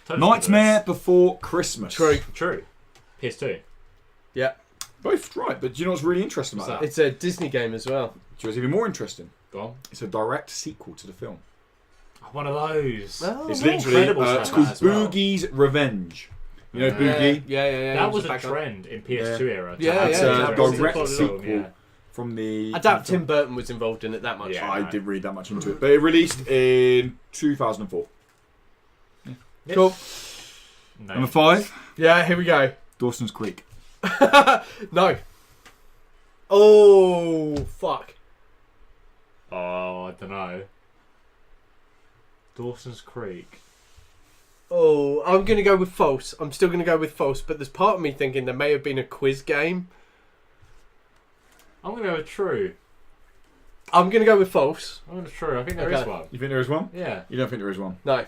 Totally Nightmare Before Christmas. True. True. PS2. Yeah, Both right, but do you know what's really interesting about What's that? it's a Disney game as well. Do you know what's even more interesting? Go on. It's a direct sequel to the film. One of those. Oh, It's yeah. literally Incredibles it's had called that as well. Boogie's Revenge. You know Yeah. Boogie? Yeah. That it was a back on. trend in PS2 era. to Yeah, have It's yeah, a yeah. direct film, sequel yeah. from the. I doubt Tim Burton was involved in it that much. Yeah. I didn't read that much into it, but it released in 2004. Cool. No. Number 5, Yeah, here we go. Dawson's Creek. No. Oh, fuck. Oh, I don't know. Dawson's Creek. Oh, I'm going to go with false. I'm still going to go with false, but there's part of me thinking there may have been a quiz game. I'm gonna go with true. I'm going to go with false. I'm going to true. I think there is Okay. one. You think there is one? Yeah. You don't think there is one? No.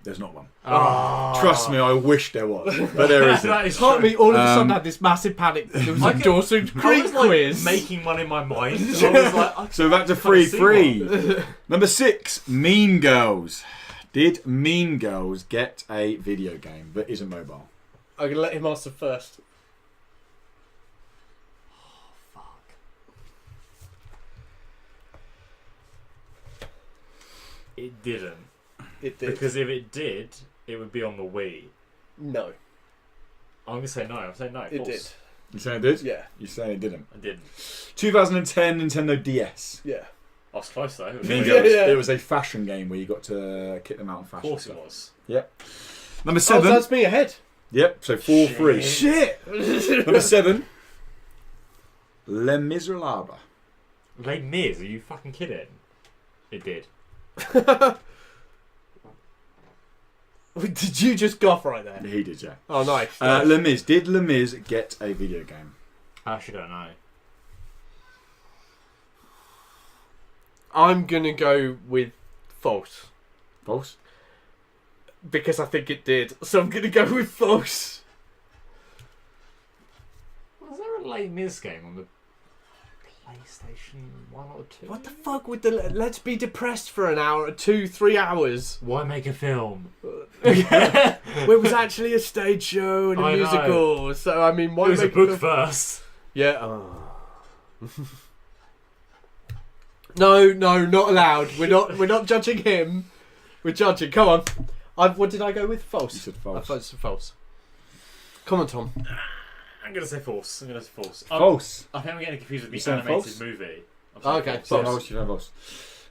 There's not one. Oh. Trust me, I wish there was, but there isn't. That is Part of true. me all of a sudden Um, had this massive panic that there was I a could- Dawson's I Creek was like quiz. making one in my mind. So I was like, So back to Can't see 3. Number 6, Mean Girls. Did Mean Girls get a video game that isn't mobile? I'm going to let him answer first. it didn't. It did. Because if it did, it would be on the Wii. No, I'm gonna say no. I'm saying no. it False. did. You saying it did? Yeah, You saying it didn't? I didn't. 2010 Nintendo DS. yeah. I was close though. Mean Yeah, Girls. yeah. It was a fashion game where you got to kick them out in Of fashion. course it was. Number Oh, 7. that's me ahead. Yep, so 4-3. Shit. Number 7, Les Miserables. Les Mis? Are you fucking kidding? It did. Did you just goff right there? He did, yeah. Oh, nice. Les Mis. Did Les Mis get a video game? I actually don't know. I'm gonna go with false. False? because I think it did. So I'm going to go with false. Was there a Les Mis game on the PlayStation 1 or 2? What the fuck with the let's be depressed for an hour, 2-3 hours? Why make a film? Well, it was actually a stage show and a I know. musical. So I mean, why It was a make book first. Yeah. Oh. No, not allowed. We're not judging him. We're judging. Come on. What did I go with? False. You said I false. thought it was false. Come on, Tom. I'm gonna say false. False. I think I'm getting confused with You the saying animated false? movie. I'm Oh, saying okay, false. false. False. You said false.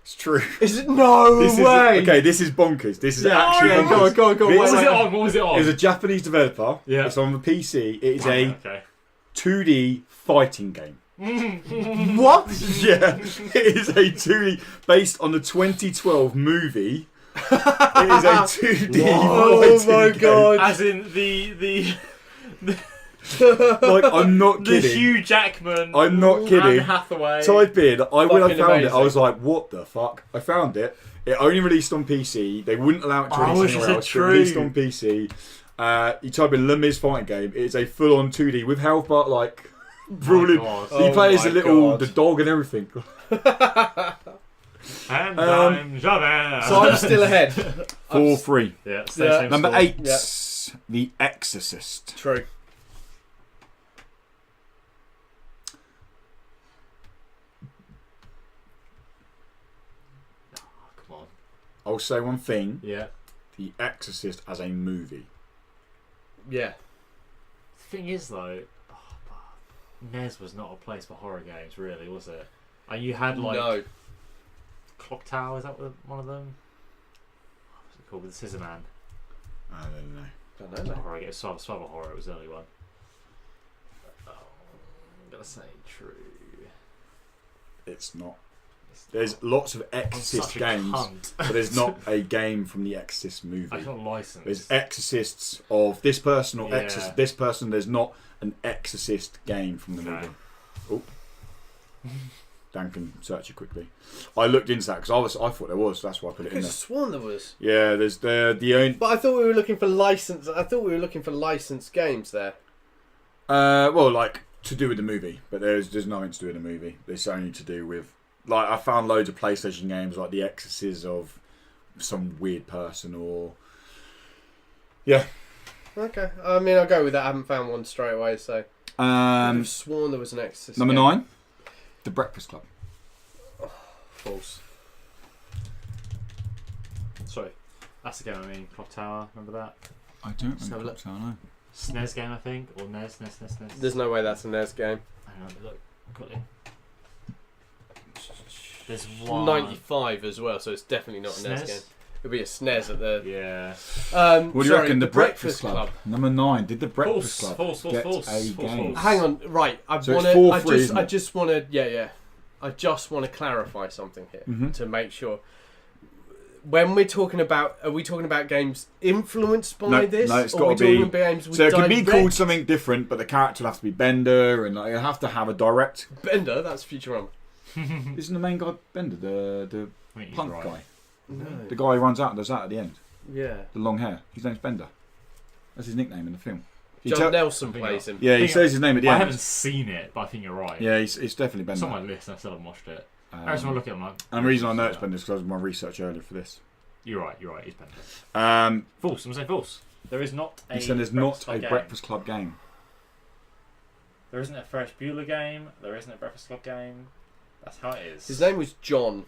It's true. Is it? No This way. is okay. This is bonkers. This is actually yeah, bonkers. go on. This What was is- it on? What was it on? It was a Japanese developer. Yeah. It's on the PC. It is a Okay. 2D fighting game. What? Yeah, it is a 2D based on the 2012 movie. It is a 2D. Oh fighting my game. god. As in the Like, I'm not the kidding. Hugh Jackman. I'm not Anne kidding. Hathaway. Type in. When I Fucking found it, I amazing. was like, "What the fuck?" I found it. It only released on PC. They wouldn't allow it to Oh, I release wish it anywhere said else. It true. released on PC. You type in Les Mis fighting game. It is a full-on 2D with health bar like brawling. God. You Oh play as my a little God. the dog and everything. And Um, I'm Javert. So I'm still ahead. 4-3. Yeah, Yeah. same Number score. 8, Yeah. The Exorcist. True. Come on. I'll say one thing: Yeah. The Exorcist as a movie. Yeah. The thing is, though, NES was not a place for horror games, really, was it? And you had like No. Clock Tower. Is that one of them? What was it called? With the Scissor Man. I don't know. Don't It was know. a horror game. Survival horror. It was the only one. Oh, I'm gonna say true. It's not. It's There's not. lots of I'm Exorcist such a games, cunt. but there's not a game from the Exorcist movie. It's not licensed. There's Exorcists of this person or Yeah. Exorcist this person. There's not an Exorcist game from the Okay. movie. Oh, Dan can search it quickly. I looked into that because I thought there was. That's why I put I it could in have there. sworn there was. Yeah, there's the only. But I thought we were looking for license. I thought we were looking for licensed games there. Well, like to do with the movie, but there's nothing to do with the movie. It's only to do with like I found loads of PlayStation games like The Exorcist of some weird person or yeah. Okay. I mean, I'll go with that. I haven't found one straight away, so I've sworn there was an Exorcist. Number game. 9, The Breakfast Club. False. Sorry, that's the game. I mean, Clock Tower. Remember that? I don't Let's have a look. know. SNES game, I think, or NES. There's no way that's a NES game. Hang on, look quickly. There's one. 95 as well, so it's definitely not a NES SNES? game. It'll be a SNES at the. Yeah. What do you reckon? The Breakfast Club. Club. Number 9. Did The Breakfast False, Club false, get false, a false, game? false. Hang on, right. So it's 4-3, isn't I it? just want to. Yeah. I just want to clarify something here Mhm. to make sure. When we're talking about, are we talking about games influenced by this? No, it's or got are we to be. talking about games with So it could be called direct- something different, but the character will have to be Bender, and like, you have to have a direct. Bender. That's Futurama. Isn't the main guy Bender the I think he's punk right. guy? No. The guy who runs out and does that at the end. Yeah. The long hair. His name's Bender. That's his nickname in the film. He John tell- Nelson I think plays him. Yeah, he think says his name at the I end. haven't seen it, but I think you're right. Yeah, it's definitely It's Bender. on my list, and I still haven't watched it. I just want to look at him. And the reason I know it's Bender is because I did my research earlier for this. You're right. He's Bender. False. I'm saying false. There is not a. You said there's not a game. Breakfast Club game. There isn't a Ferris Bueller game. There isn't a Breakfast Club game. That's how it is. His name was John.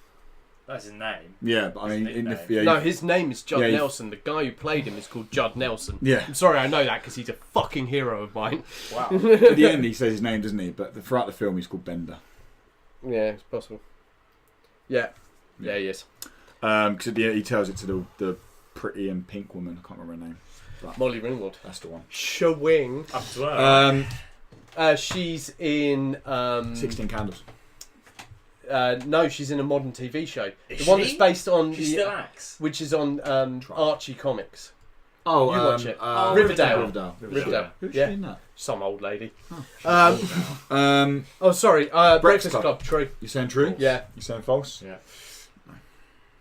That's his name. Yeah, but I His mean, in the, nickname. yeah, No, his name is Judd Yeah, he- Nelson. The guy who played him is called Judd Nelson. yeah. I'm sorry, I know that because he's a fucking hero of mine. Wow. At the end, he says his name, doesn't he? But throughout the film, he's called Bender. Yeah, it's possible. Yeah, he is. Because at the end, he tells it to the pretty and pink woman. I can't remember her name. Molly Ringwald. That's the one. Shawing. Up to her. She's in. 16 Candles. No, she's in a modern TV show. Is the one she? that's based on. She still acts. which is on Archie Comics. Oh, You watch it. Riverdale. Riverdale. Who's Yeah. she in that? Some old lady. Oh. Oh, sorry. Breakfast Breakfast Club. True. You saying true? Yeah. You saying false? Yeah.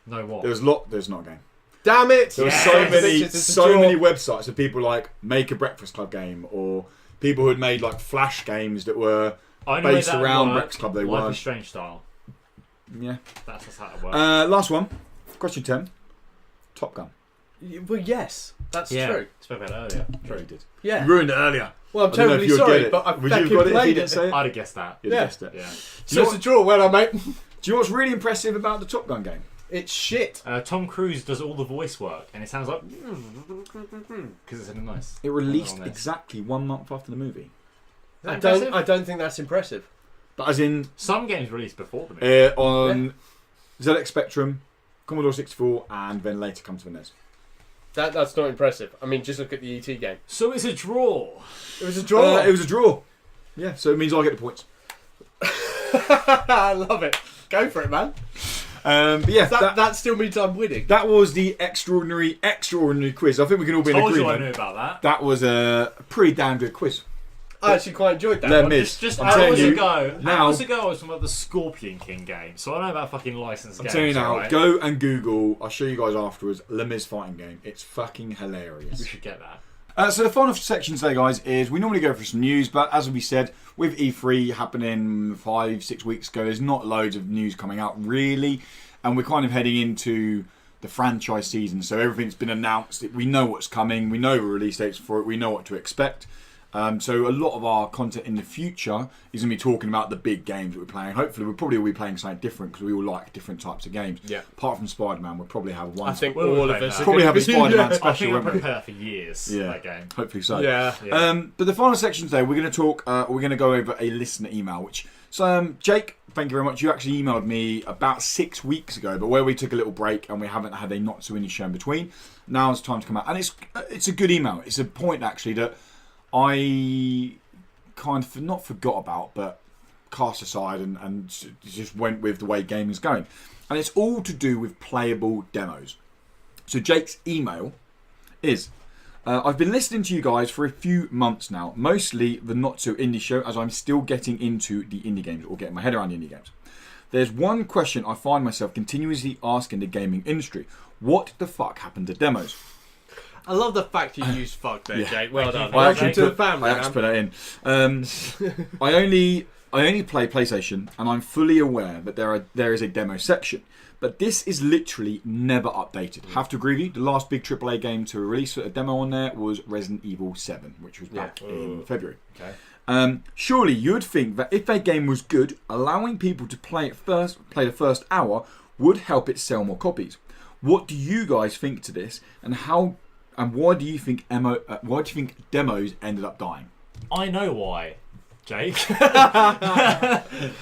No what? There's not a game. Damn it! There were Yes. so many websites of people like make a Breakfast Club game, or people who had made like Flash games that were Only based way that around worked, Breakfast Club. They Life were. is Strange style. Yeah. That's how it works. Last one. Question 10. Top Gun. Well, yes, that's true. Spoke about it earlier. Sure you did. Yeah. You ruined it earlier. Well, I'm I don't know if terribly you'd get sorry, it. but I Would you fucking have got it if you played didn't it. say it? I'd have guessed that. You'd have Yeah. guessed it. Yeah. So it's a draw, well done, mate. Do you know what's really impressive about the Top Gun game? It's shit. Tom Cruise does all the voice work, and it sounds like because it's in nice. It released Nice. exactly 1 month after the movie. Is that I impressive? don't think that's impressive. But as in Some games released before the movie. on ZX Spectrum, Commodore 64, and then later comes to the NES. That's not impressive. I mean, just look at the ET game. So it's a draw. It was a draw. It was a draw. Yeah, so it means I get the points. I love it. Go for it, man. But yeah, That still means I'm winning. that was the extraordinary quiz. I think we can all be in Told you I agreement. knew about that. That was a pretty damn good quiz. I actually quite enjoyed that Les one. Mis. Just I'm telling hours you, ago. now- Hours ago, I was talking about the Scorpion King game, so I know about fucking licensed I'm games. telling you now, alright? go and Google. I'll show you guys afterwards. Les Mis fighting game. It's fucking We hilarious. should get that. So the final section today, guys, is we normally go for some news, but as we said, with E3 happening 5-6 weeks ago, there's not loads of news coming out really, and we're kind of heading into the franchise season. So everything's been announced. We know what's coming. We know the release dates for it. We know what to expect. So a lot of our content in the future is going to be talking about the big games that we're playing. Hopefully, we'll probably all be playing something different because we all like different types of games. Yeah. Apart from SpiderMan, we'll probably have one. I think We'll all play of us that. are Probably gonna have a be- Spider-Man I special, think I've won't we? prepared that for years. Yeah. That game. Hopefully so. Yeah. Yeah. But the final section today, we're going to talk. We're going to go over a listener email. Which so, Jake, thank you very much. You actually emailed me about 6 weeks ago, but where we took a little break and we haven't had a Not So Indie show in between. Now it's time to come out, and it's a good email. It's a point actually that I kind of not forgot about, but cast aside and just went with the way gaming's going, and it's all to do with playable demos. So Jake's email is. I've been listening to you guys for a few months now, mostly the Not So Indie show, as I'm still getting into the indie games, or getting my head around the indie games. There's one question I find myself continuously asking the gaming industry. What the fuck happened to demos? I love the fact you used fuck there, Yeah. Jake. Well done. I Welcome to the family, I actually put that in. I only play PlayStation, and I'm fully aware that there is a demo section. But this is literally never updated. Have to agree with you. The last big AAA game to release a demo on there was Resident Evil 7, which was back in February. Okay. Surely you'd think that if a game was good, allowing people to play the first hour would help it sell more copies. What do you guys think to this, and why do you think demos ended up dying? I know why, Jake.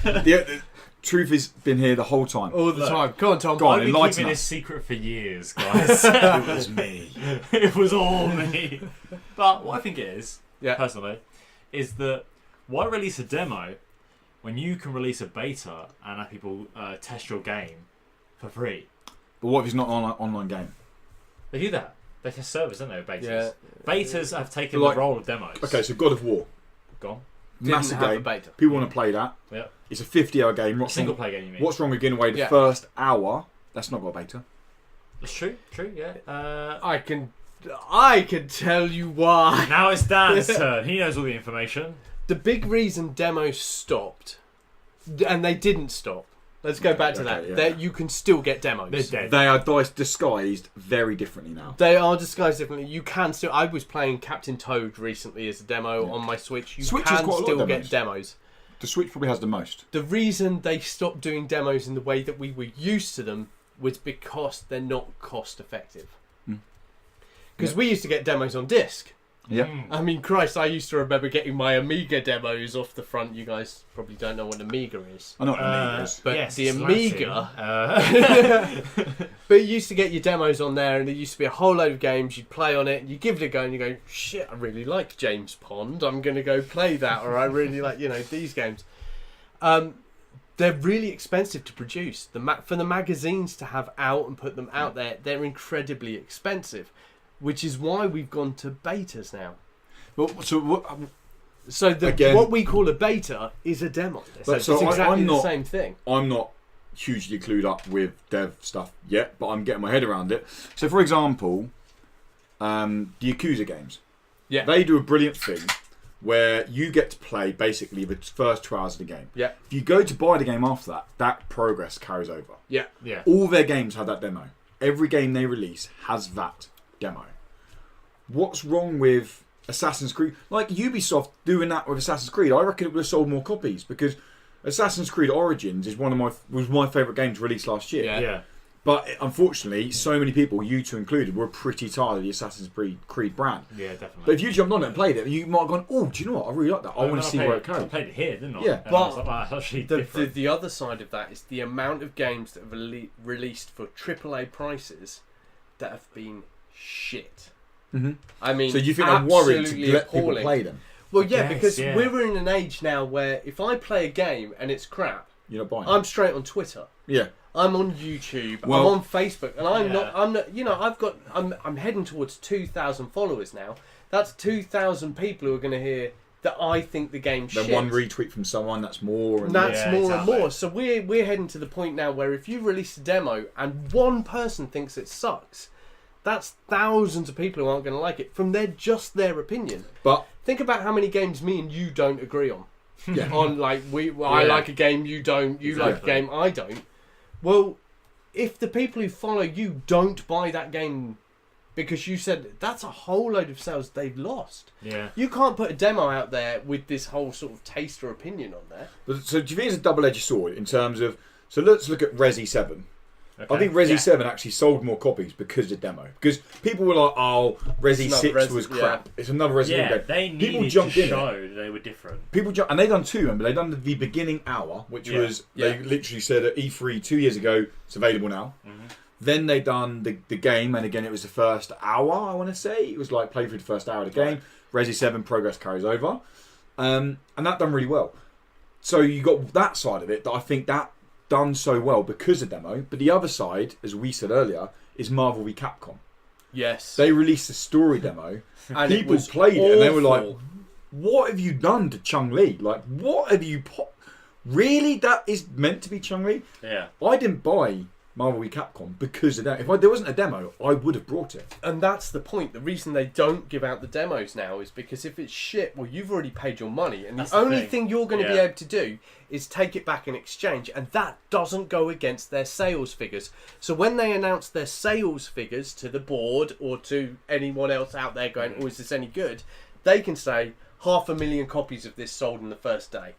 The truth has been here the whole time. All the time. Come on, Tom. Go on, I've been enlighten keeping us. this secret for years, guys. It was me. It was all me. But what I think it is, Yeah. personally, is that why release a demo when you can release a beta and have people test your game for free? But what if it's not an online game? They do that. They test servers, don't they, with betas? Yeah. Betas have taken Like- the role of demos. Okay, so God of War, Gone. massive have a game. beta. People want to play that. Yeah. It's a 50-hour game. What's Single wrong, player game, you mean? what's wrong with giving away the Yeah. first hour? That's not got a beta. It's true, yeah. I can tell you why. Now it's Dan's turn. He knows all the information. The big reason demos stopped, and they didn't stop. Let's go back to that. yeah. That you can still get demos. They're dead. They are disguised very differently now. They are disguised differently. You can still. I was playing Captain Toad recently as a demo on my Switch. You Switch has can quite a lot of still demos. get demos. The Switch probably has the most. The reason they stopped doing demos in the way that we were used to them was because they're not cost effective. Because we used to get demos on disc. Yeah. I mean, Christ, I used to remember getting my Amiga demos off the front. You guys probably don't know what an Amiga is. I know what Amiga is. But yes, the it's Amiga... Latin. But you used to get your demos on there, and there used to be a whole load of games. You'd play on it, you give it a go, and you go, shit, I really like James Pond. I'm going to go play that, or I really like, these games. They're really expensive to produce. For the magazines to have out and put them out there, they're incredibly expensive, which is why we've gone to betas now. Well, so what? So Again- what we call a beta is a demo. But It's so exactly I'm the not- same thing. I'm not hugely clued up with dev stuff yet, but I'm getting my head around it. So, for example, the Yakuza games. Yeah. They do a brilliant thing where you get to play basically the first 2 hours of the game. Yeah. If you go to buy the game after that, that progress carries over. Yeah. Yeah. All their games have that demo. Every game they release has that demo. What's wrong with Assassin's Creed? Like Ubisoft doing that with Assassin's Creed, I reckon it would have sold more copies because Assassin's Creed Origins is was my favourite game to release last year. Yeah. But unfortunately, so many people, you two included, were pretty tired of the Assassin's Creed brand. Yeah, definitely. But if you jumped on it and played it, you might have gone, oh, do you know what? I really like that. I want to see where it I goes. played it here, didn't I? Yeah, And but I was like, wow, that's actually different. The other side of that is the amount of games that have released for AAA prices that have been shit. Mm-hmm. I mean, So you think I'm worried to let people appalling. play them? Well, yeah, Yes, because yeah. we're in an age now where if I play a game and it's crap, You're not buying it? I'm straight on Twitter. Yeah. I'm on YouTube. Well- I'm on Facebook, and I'm Yeah. not. You know, I'm heading towards 2,000 followers now. That's 2,000 people who are going to hear that I think the game's Then shit. one retweet from someone, that's more. And That's Yeah, more exactly. and more. So we're heading to the point now where if you release a demo and one person thinks it sucks, that's thousands of people who aren't going to like it from just their opinion. But Think about how many games me and you don't agree on. yeah. On like I Yeah. like a game, you don't. You like a Exactly. game, I don't. Well, if the people who follow you don't buy that game because you said that's a whole load of sales they've lost. Yeah. You can't put a demo out there with this whole sort of taste or opinion on there. But, so do you think it's a double-edged sword in terms of? So let's look at Resi 7. Okay. I think Resi Yeah. 7 actually sold more copies because of the demo. Because people were like, "Oh, Resi It's 6 another was Resi, crap. It's another Resi Yeah, game." they People needed jumped to in it. show they were different. People jump, and they done two. Remember, they done the beginning hour, which Yeah. was Yeah. they literally said at E3 2 years ago, it's available now. Mm-hmm. Then they done the game, and again it was the first hour. I want to say it was like play through the first hour of the game. Resi 7 progress carries over, and that done really well. So you got that side of it that I think that done so well because of demo. But the other side, as we said earlier, is Marvel v Capcom. Yes. They released a story demo. And it People was played it, and they were like, awful. "What have you done to Chung-Li? Like, what have you really? That is meant to be Chung-Li." Yeah. I didn't buy Marvel v Capcom because of that. If there wasn't a demo, I would have brought it. And that's the point. The reason they don't give out the demos now is because if it's shit, well, you've already paid your money, and That's the the only thing. thing you're going to be Yeah. able to do is take it back in exchange, and that doesn't go against their sales figures. So when they announce their sales figures to the board or to anyone else out there going, "Oh, is this any good?" they can say 500,000 copies of this sold in the first day.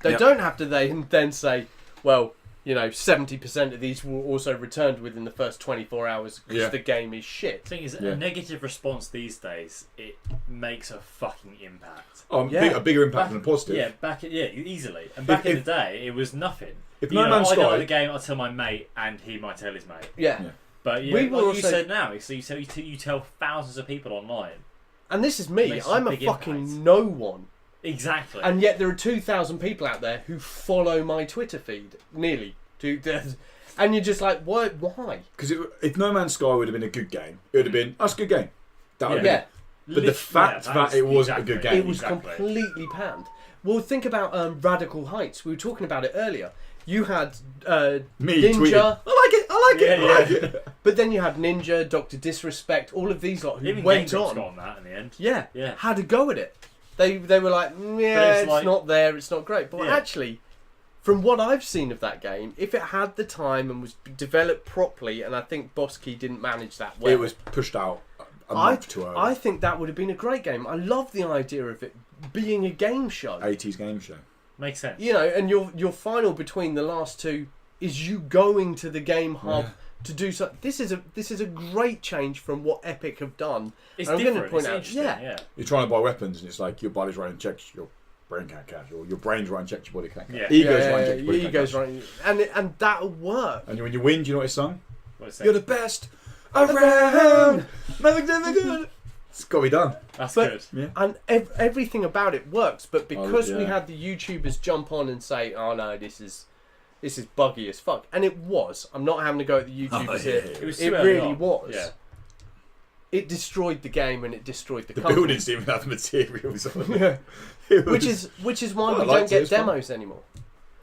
They Yep. don't have to then say, well, 70% of these were also returned within the first 24 hours because Yeah. the game is shit. The thing is, Yeah. a negative response these days, it makes a fucking impact. Yeah. A bigger impact than a positive. Yeah, easily. And back in the day, it was nothing. If You No know, Man's I don't Sky, like the game, I'll tell my mate, and he might tell his mate. Yeah. Yeah. But yeah, We like were you also- said now, so you tell thousands of people online. And this is me. Makes a I'm a big fucking impact. no one. Exactly. And yet there are 2,000 people out there who follow my Twitter feed. Nearly. And you're just like, what? Why? because if No Man's Sky would have been a good game, it would have been that's a good game. That would have Yeah. been. But the fact that it wasn't a good game. It was Exactly. completely panned. Well, think about Radical Heights. We were talking about it earlier. You had Me Ninja. tweeting, I like it, I Yeah, like it. But then you had Ninja, Dr. Disrespect, all of these lot who Even went GameStop's on. got on that in the end. Yeah, Yeah. had a go at it. They were like, yeah, it's it's like- not there, it's not great. But Yeah. actually, from what I've seen of that game, if it had the time and was developed properly, and I think Bosky didn't manage that well, It was pushed out a month too early. I think that would have been a great game. I love the idea of it being a game show. 80s game show. Makes sense. You know, and your final between the last two is you going to the game hub to do something. This is a great change from what Epic have done. It's And I'm different. going to point it's out, interesting. Yeah. You're trying to buy weapons, and it's like your body's writing checks, your brain can't catch, or your brain's writing checks, your body can't catch. Yeah. Ego's writing checks, your body can't Ego's catch. right, and that'll work. And when you win, do you know what his song? What is that? You're the best around. Magnificent. It's got to be done. That's But- good. Yeah. And everything about it works, but because we yeah. had the YouTubers jump on and say, "Oh no, this is buggy as fuck," and it was. I'm not having to go at the YouTubers here. It was It too early really on. was. Yeah. It destroyed the game and it destroyed the The company. buildings didn't even have the materials on them. Yeah. It which was- is why I we liked don't it, get it's fun. demos anymore.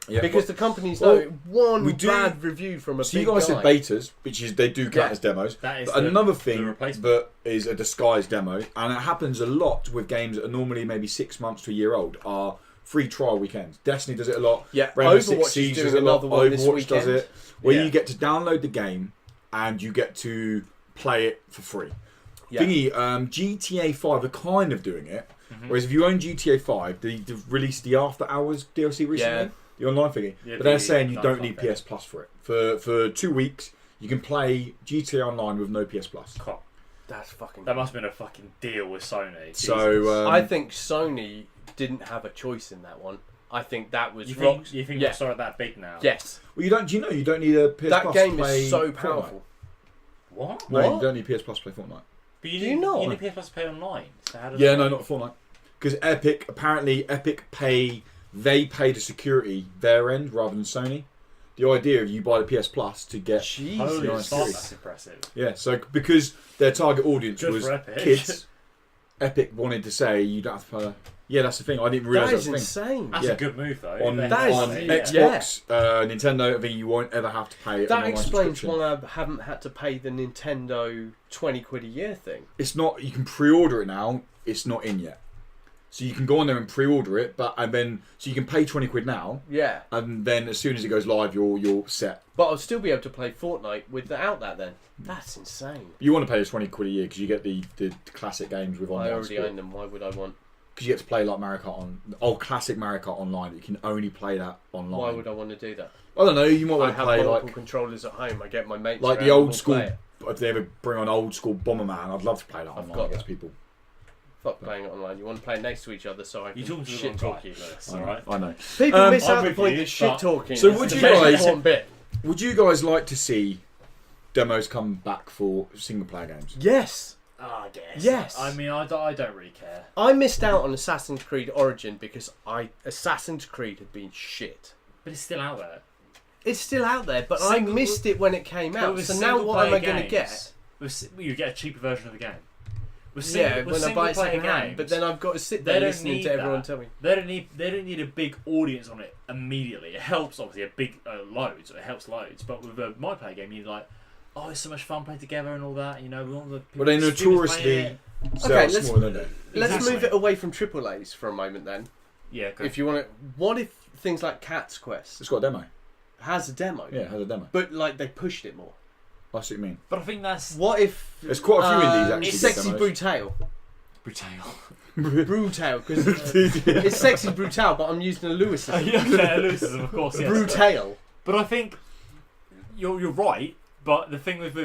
Yeah, Because the companies well, know one we do- bad review from a So big you guys guy. said betas, which is they do count Yeah. as demos. That is But another the thing replacement. that is a disguised demo, and it happens a lot with games that are normally maybe 6 months to a year old, are free trial weekends. Destiny does it a lot. Yeah, Rainbow Six Overwatch is Siege doing does it a lot. another one this Overwatch does weekend. it, where Yeah. you get to download the game and you get to play it for free. Yeah. GTA 5 are kind of doing it. Mm-hmm. Whereas if you own GTA 5, they've released the After Hours DLC recently, Yeah. the online thingy. Yeah, but they're the saying you don't non-stop need thing. PS Plus for it. For 2 weeks, you can play GTA Online with no PS Plus. Cool. That's fucking. That must have been a fucking deal with Sony. So I think Sony didn't have a choice in that one. I think that was you Rock's- think yeah. Rockstar are that big now? Yes, well, do you know you don't need a PS that Plus game to play is so Fortnite? powerful. What? No, What? you don't need PS Plus to play Fortnite. But you Do you not? You need PS Plus to play online. So how does Yeah, that no, work? not Fortnite. Because Epic pay the security their end rather than Sony. The idea of you buy the PS Plus to get Holy nice fuck, series. that's impressive. Yeah, so because their target audience Good was for Epic. kids, Epic wanted to say you don't have to pay. Yeah, that's the thing. I didn't That realise is that was a thing. insane. That's Yeah. a good move though. On, They- That is- on yeah. Xbox, Nintendo, I think you won't ever have to pay. an That online explains subscription. why I haven't had to pay the Nintendo 20 quid a year thing. It's not. You can pre-order it now. It's not in yet, so you can go on there and pre-order it. So you can pay 20 quid now, Yeah, and then as soon as it goes live, you're set. but I'll still be able to play Fortnite without that then. That's insane. You want to pay the 20 quid a year because you get the classic games with online I already support. own them. Why would I want? Because you get to play like Mario Kart classic Mario Kart online. You can only play that online. Why would I want to do that? I don't know. You might I want to have play multiple like controllers at home. I get my mates the around and old we'll school. play it. If they ever bring on old school Bomberman, I'd love to play that I've online got against that. people. Fuck playing it online. You want to play next to each other so I can You talking to the shit wrong talk guy. you. Lewis, I know. alright? I know. People miss I'm out the with point you, that shit but- talking. So is would the you most guys- important bit? Would you guys like to see demos come back for single player games? Yes. I guess. Yes. I mean, I don't really care. I missed out on Assassin's Creed Origin because Assassin's Creed had been shit. But it's still out there. It's still out there, but Single- I missed it when it came But out. with So now what am I going to get? You get a cheaper version of the game. With Yeah, when I buy it single-player second hand. But then I've got to sit there they don't listening need to everyone that. tell me. They don't need a big audience on it immediately. It helps obviously a big loads. It helps loads. But with a multiplayer game, you're like, oh, it's so much fun playing together and all that. You know, we want the people. But they streamers notoriously playing it. sell Okay, let's- smaller, don't they? Let's Exactly. move it away from AAA's for a moment then. Yeah, go. If you want to, what if things like Cat's Quest It's got a demo. has a demo? Yeah, it has a demo. But like they pushed it more. I see what you mean. But I think that's What if There's quite a few indies actually. it's get Sexy demos. Brutal? brutal. Brutal, because it's Sexy Brutal, but I'm using a Lewis. Yeah, Lewisism, of course. Yes. Brutal. But I think you're right. But the thing with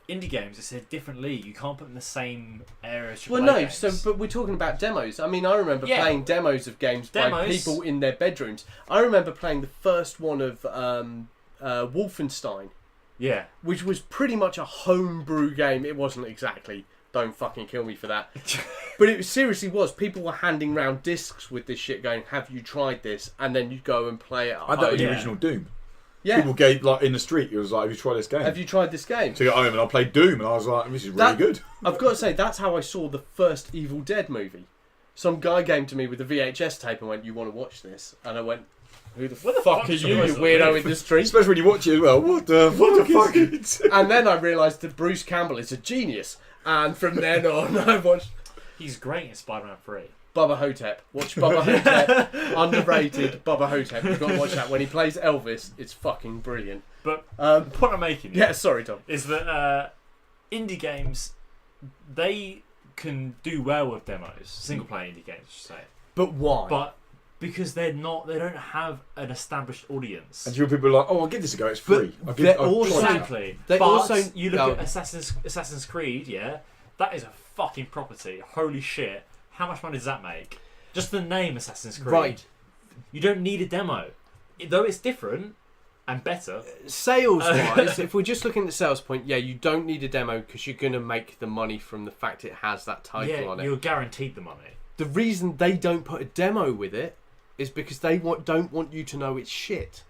indie games, it's a different league. You can't put them in the same area as AAA Well, no. games. So, but we're talking about demos. I mean, I remember Yeah. playing demos of games by Demos. people in their bedrooms. I remember playing the first one of Wolfenstein, yeah, which was pretty much a homebrew game. It wasn't exactly. Don't fucking kill me for that. But it seriously was. People were handing round discs with this shit, going, "Have you tried this?" And then you go and play it. At I had that with the home. yeah. original Doom. Yeah. People gave like in the street. It was like, "Have you tried this game?" Have you tried this game? So I got home and I played Doom, and I was like, "This is really That- good." I've got to say, that's how I saw the first Evil Dead movie. Some guy came to me with a VHS tape and went, "You want to watch this?" And I went, "Who the What the fuck fuck are is you, the you rest weirdo of in the street?" Especially when you watch it as well. What the fuck? Is it? And then I realised that Bruce Campbell is a genius. And from then on, I watched he's great in Spider-Man 3. Bubba Hotep. Watch Bubba Hotep. Underrated Bubba Hotep. You've got to watch that. When he plays Elvis, it's fucking brilliant. But Um, the point I'm making yeah, sorry, Tom. is that indie games, they can do well with demos, single-player indie games, I should say. But why? But because they don't have an established audience. And people are like, "Oh, I'll give this a go. It's free." they're I'll also- try that. Exactly. They but also- you look no. at Assassin's Creed, yeah, that is a fucking property. Holy shit! How much money does that make? Just the name Assassin's Creed. Right. You don't need a demo, though it's different and better. Sales-wise, if we're just looking at the sales point, yeah, you don't need a demo because you're going to make the money from the fact it has that title Yeah, on it. you're guaranteed the money. The reason they don't put a demo with it is because they don't want you to know it's shit.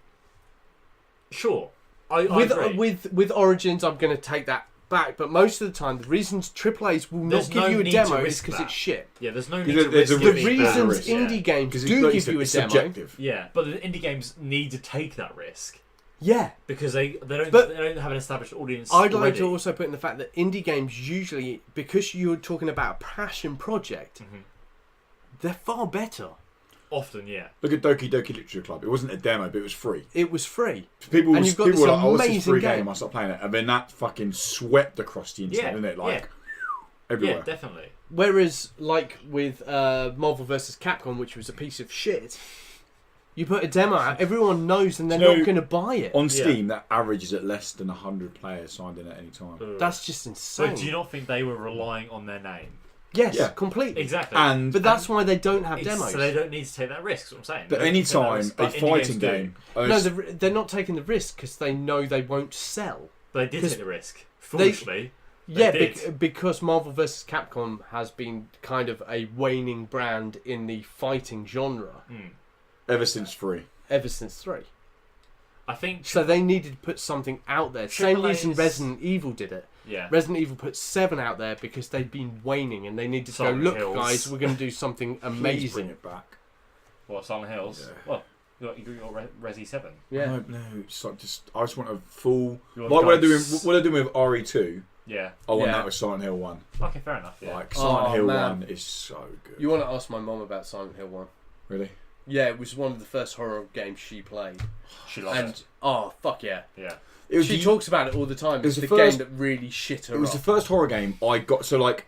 Sure, I agree. With Origins, I'm going to take that back, but most of the time, the reasons AAA's will There's not give no you a need demo to is risk because that. it's shit. Yeah, there's no need Because to there's risk a The giving risk. that reasons risk. indie games Because do give you a it's demo. subjective. Yeah, but the indie games need to take that risk Yeah. because they don't have an established audience. I'd like already. to also put in the fact that indie games usually, because you're talking about a passion project, they're far better. Often, yeah. Look at Doki Doki Literature Club. It wasn't a demo, but it was free. It was free. People, And you've got people this were like, "Oh, it's this amazing free game." game." I started playing it, and then that fucking swept across the internet, Yeah, didn't it? Like yeah. everywhere. Yeah, definitely. Whereas, like with Marvel vs. Capcom, which was a piece of shit, you put a demo out, everyone knows, and they're Do you know, not going to buy it. On Steam, that averages at less than 100 players signed in at any time. That's just insane. But do you not think they were relying on their name? Yes, Yeah. completely. Exactly. And But that's why they don't have demos. So they don't need to take that risk. Is what I'm saying. but They don't any take that time risk, a but indie fighting games do. game, No, they're not taking the risk because they know they won't sell. But they did 'Cause take the risk. Foolishly. Yeah, did. because Marvel vs. Capcom has been kind of a waning brand in the fighting genre ever since 3. ever since 3. I think. So they needed to put something out there. Same Triple reason A's- Resident Evil did it. Yeah. Resident Evil put 7 out there because they'd been waning and they needed to Silent go, look, Hills. guys, we're going to do something Please bring amazing. it back. What, Silent Hills? Yeah. Well, you got your Resi 7. Yeah. No, it's like I just want a full. You want Like what ghosts. they're doing with RE2. Yeah. I want Yeah. that with Silent Hill 1. Okay, fair enough. Yeah. Like Silent Hill man. 1 is so good. You want to ask my mum about Silent Hill 1? Really? Yeah, it was one of the first horror games she played. She loves And, it. oh, fuck yeah. Yeah. It was She the, talks about it all the time. it was It's the the first- game that really shit her It was up. the first horror game I got. So like,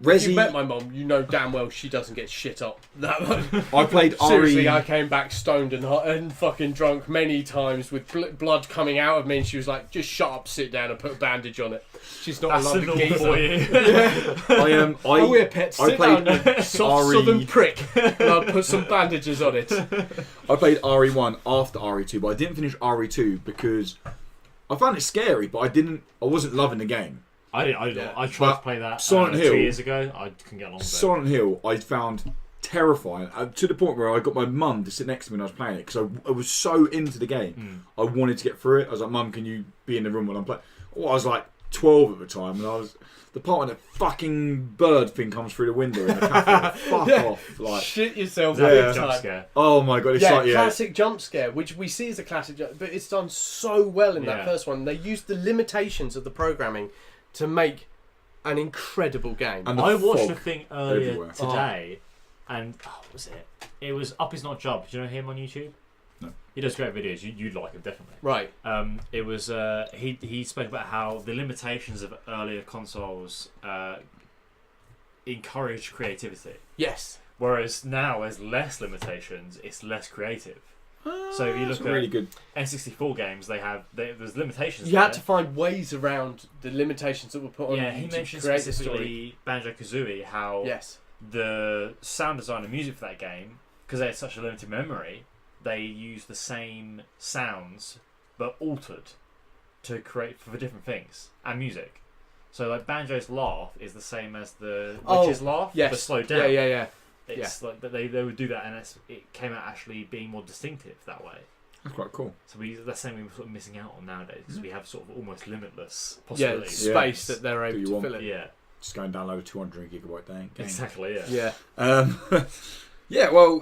If you met Resi. my mum, you know damn well she doesn't get shit up. That one. I played Seriously, RE. I came back stoned and fucking drunk many times with blood coming out of me, and she was like, "Just shut up, sit down, and put a bandage on it." She's not That's a the lovely norm for geezer. you. Oh, we're pets. I Sit played down, you soft RE. southern prick, and I'll put some bandages on it. I played RE1 after RE2, but I didn't finish RE2 because I found it scary, but I wasn't loving the game. I Yeah. tried to But play that Silent Hill- 2 years ago. I couldn't get along with it. Silent Hill, I found terrifying to the point where I got my mum to sit next to me when I was playing it because I was so into the game. I wanted to get through it. I was like, "Mum, can you be in the room when I'm playing?" Well, I was like 12 at the time, and I was the part when the fucking bird thing comes through the window in the cafe. Fuck Yeah. off! Like, Shit yourself That big Yeah. jump time. scare. oh my god, it's Yeah, like classic jump scare, which we see as a classic jump, but it's done so well in that Yeah. first one. They used the limitations of the programming to make an incredible game. And the I watched fog a thing earlier everywhere. today, and what was it? It was Up Is Not Job. Do you know him on YouTube? No. He does great videos. You'd like him definitely. Right. It was he spoke about how the limitations of earlier consoles encouraged creativity, Yes. whereas now there's less limitations. It's less creative. So if you It's look a really at good. N64 games, there's limitations. You had there. to find ways around the limitations that were put on Yeah, you he to mentioned create the story. specifically Banjo-Kazooie, how Yes. the sound design and music for that game, because they had such a limited memory, they used the same sounds but altered to create for different things and music. So like Banjo's laugh is the same as the witch's laugh, Yes. but slowed down. Yeah. It's like that they would do that, and it came out actually being more distinctive that way. That's quite cool. So that's something we're sort of missing out on nowadays because we have sort of almost limitless Yeah, possibilities. space that they're able you to want. fill in. Yeah, Just go and download a 200 gigabyte game. exactly. Yeah. Yeah. Yeah, well,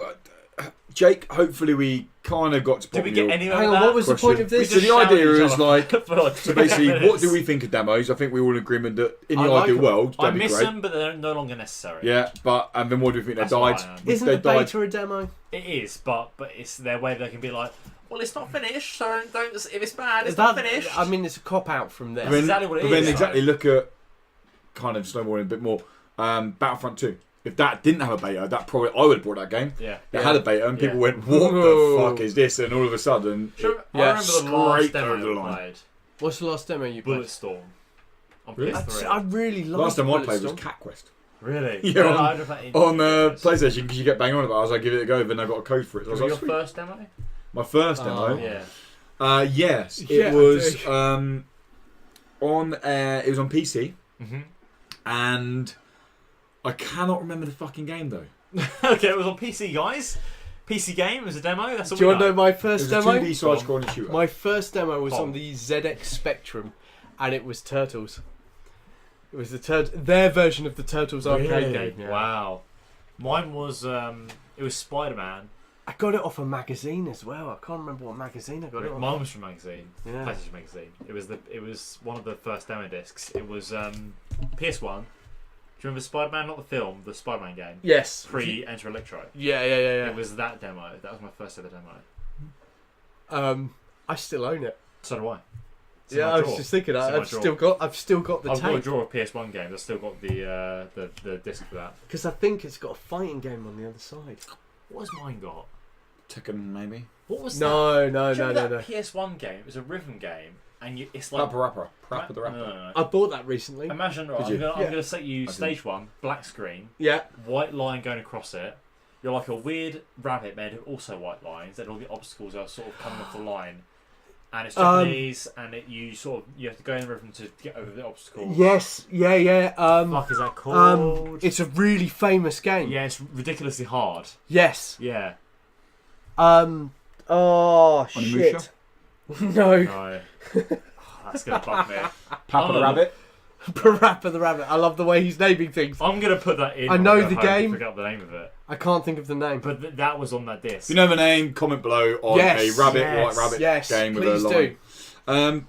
Jake, hopefully we kind of got to Did we bottom get your anywhere? Hang with on, that? what was the question. point of We this? So just the idea shouted each is other like, for like so 10 basically, what minutes. do we think of demos? I think we're all in agreement that in I the like ideal them. world, I that'd be miss great. them, but they're no longer necessary. Yeah, but and then what do we think That's they what died? I am. Isn't they the died. beta a demo? It is, but it's their way they can be like, well, it's not finished, so don't. If it's bad, it's Is not that- finished. I mean, it's a cop out from there. That's exactly what it but then is, exactly right? look at kind of snowballing a bit more. Battlefront 2. If that didn't have a beta, that probably I would have bought that game. Yeah. It had a beta, and people Yeah. went, "What Whoa. the fuck is this?" And all of a sudden, Sure, Yeah, I remember the last scraped demo over the we line. played, What's the last demo you played? Bulletstorm, on Really? PS3. I really like last time I played was Bulletstorm. Cat Quest Really? Yeah, No, on- I don't play on games. PlayStation because you get bang on about it. I was like, "Give it a go," then I got a code for it. So I was Was like, your "Sweet." first demo? My first demo. Yeah. Yes, it Yeah, was dude. on. It was on PC, Mhm. and I cannot remember the fucking game though. Okay, it was on PC, guys. PC game. It was a demo. That's all Do you we want to know my It first was a demo? 2D side-scrolling shooter. My first demo was Oh. on the ZX Spectrum, and it was Turtles. It was their version of the Turtles arcade Really? game. Yeah. Wow. Mine was it was SpiderMan. I got it off a magazine as well. I can't remember what magazine I got it off. Mine was from magazine. Yeah. PlayStation magazine. It was one of the first demo discs. It was PS1. Do you remember Spider-Man? Not the film, the Spider-Man game. Yes. Pre-Enter Electro. Yeah. It was that demo. That was my first ever demo. I still own it. So do I. It's in Yeah, my I was drawer. just thinking. It's in my I've drawer. still got the I've got a tape drawer of PS1 games. I've still got the disc for that. because I think it's got a fighting game on the other side. What has mine got? Tekken, maybe. What was No. that? Do you remember that PS1 game? It was a rhythm game, and it's like Rapper the Rapper. No. I bought that recently. Imagine, right, Did you? I'm Yeah. gonna set you I stage 1, black screen, Yeah. white line going across it. You're like a weird rabbit made of also white lines, and all the obstacles are sort of coming off the line. And it's Japanese, and you have to go in the rhythm to get over the obstacles. Yes. Yeah. Fuck, is that called? It's a really famous game. Yeah, it's ridiculously hard. Yes. Yeah. Oh Onimusha? shit. No. No. That's gonna bug me. Papa the Rabbit. Parappa the Rabbit. I love the way he's naming things. I'm gonna put that in. I when know go the home to game. Figure out the name of it. I can't think of the name. But that was on that disc. If you know the name, comment below on Yes, a rabbit, yes, white rabbit yes, game with please a line.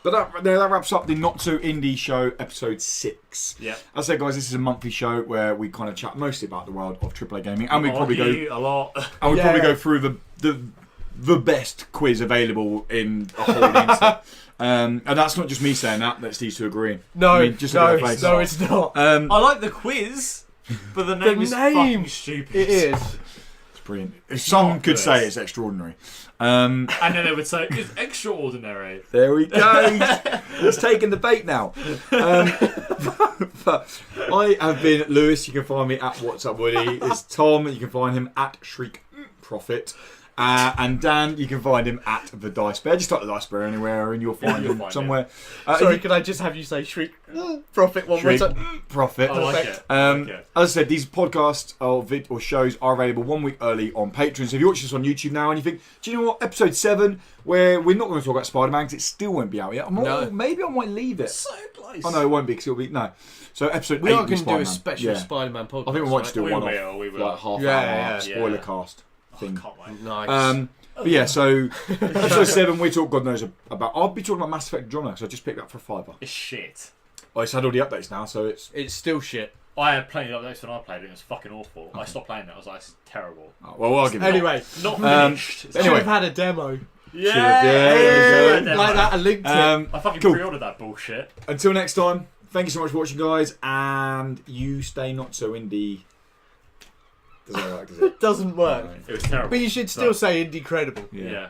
But that wraps up the Not So Indie Show episode 6. Yeah. As I said, guys, this is a monthly show where we kind of chat mostly about the world of AAA gaming, and we probably go a lot. and we Yeah. probably go through the best quiz available in the whole internet. And that's not just me saying that; that's these two agreeing. No, I mean, just look at their face. no, it's not. I like the quiz, but the name is fucking stupid. It is. It's brilliant. Some not could good. say it's extraordinary. And then they would say it's extraordinary. There we go. He's taking the bait now. But I have been Lewis. You can find me at What's Up Woody. It's Tom. You can find him at Shriek Profit. And Dan, you can find him at the Dice Bear. Just type the Dice Bear anywhere, and you'll find him somewhere. Sorry, can I just have you say Shriek Profit one more Shriek time? Profit. I like it. I like it. As I said, these podcasts or shows are available 1 week early on Patreon. So if you watch this on YouTube now and you think, do you know what, episode 7, where we're not going to talk about Spider-Man because it still won't be out yet. Maybe I might leave it. So close. Oh no, it won't be because it'll be no. So episode 8 We are will be going to do a Spider-Man. special Yeah. Spider-Man podcast. I think we might just do We one will, off, we will. like half Yeah, hour yeah. spoiler Yeah. cast thing. Can't wait. Nice. But yeah, so episode 7 we talk God knows about. I'll be talking about Mass Effect Andromeda, so I just picked that for £5. It's shit. It's had all the updates now, so it's. It's still shit. I had plenty of updates when I played it. It was fucking awful. I stopped playing it. I was like, this is terrible. Oh, well, I'll give it. Anyway, Not finished. It's anyway. should have had a demo. Yeah. Like that, a link to it. I fucking Cool. pre-ordered that bullshit. Until next time, thank you so much for watching, guys, and you stay not so indie. Doesn't work, does it? Doesn't work. Alright. It was terrible. But you should still say Indie Credible. Yeah.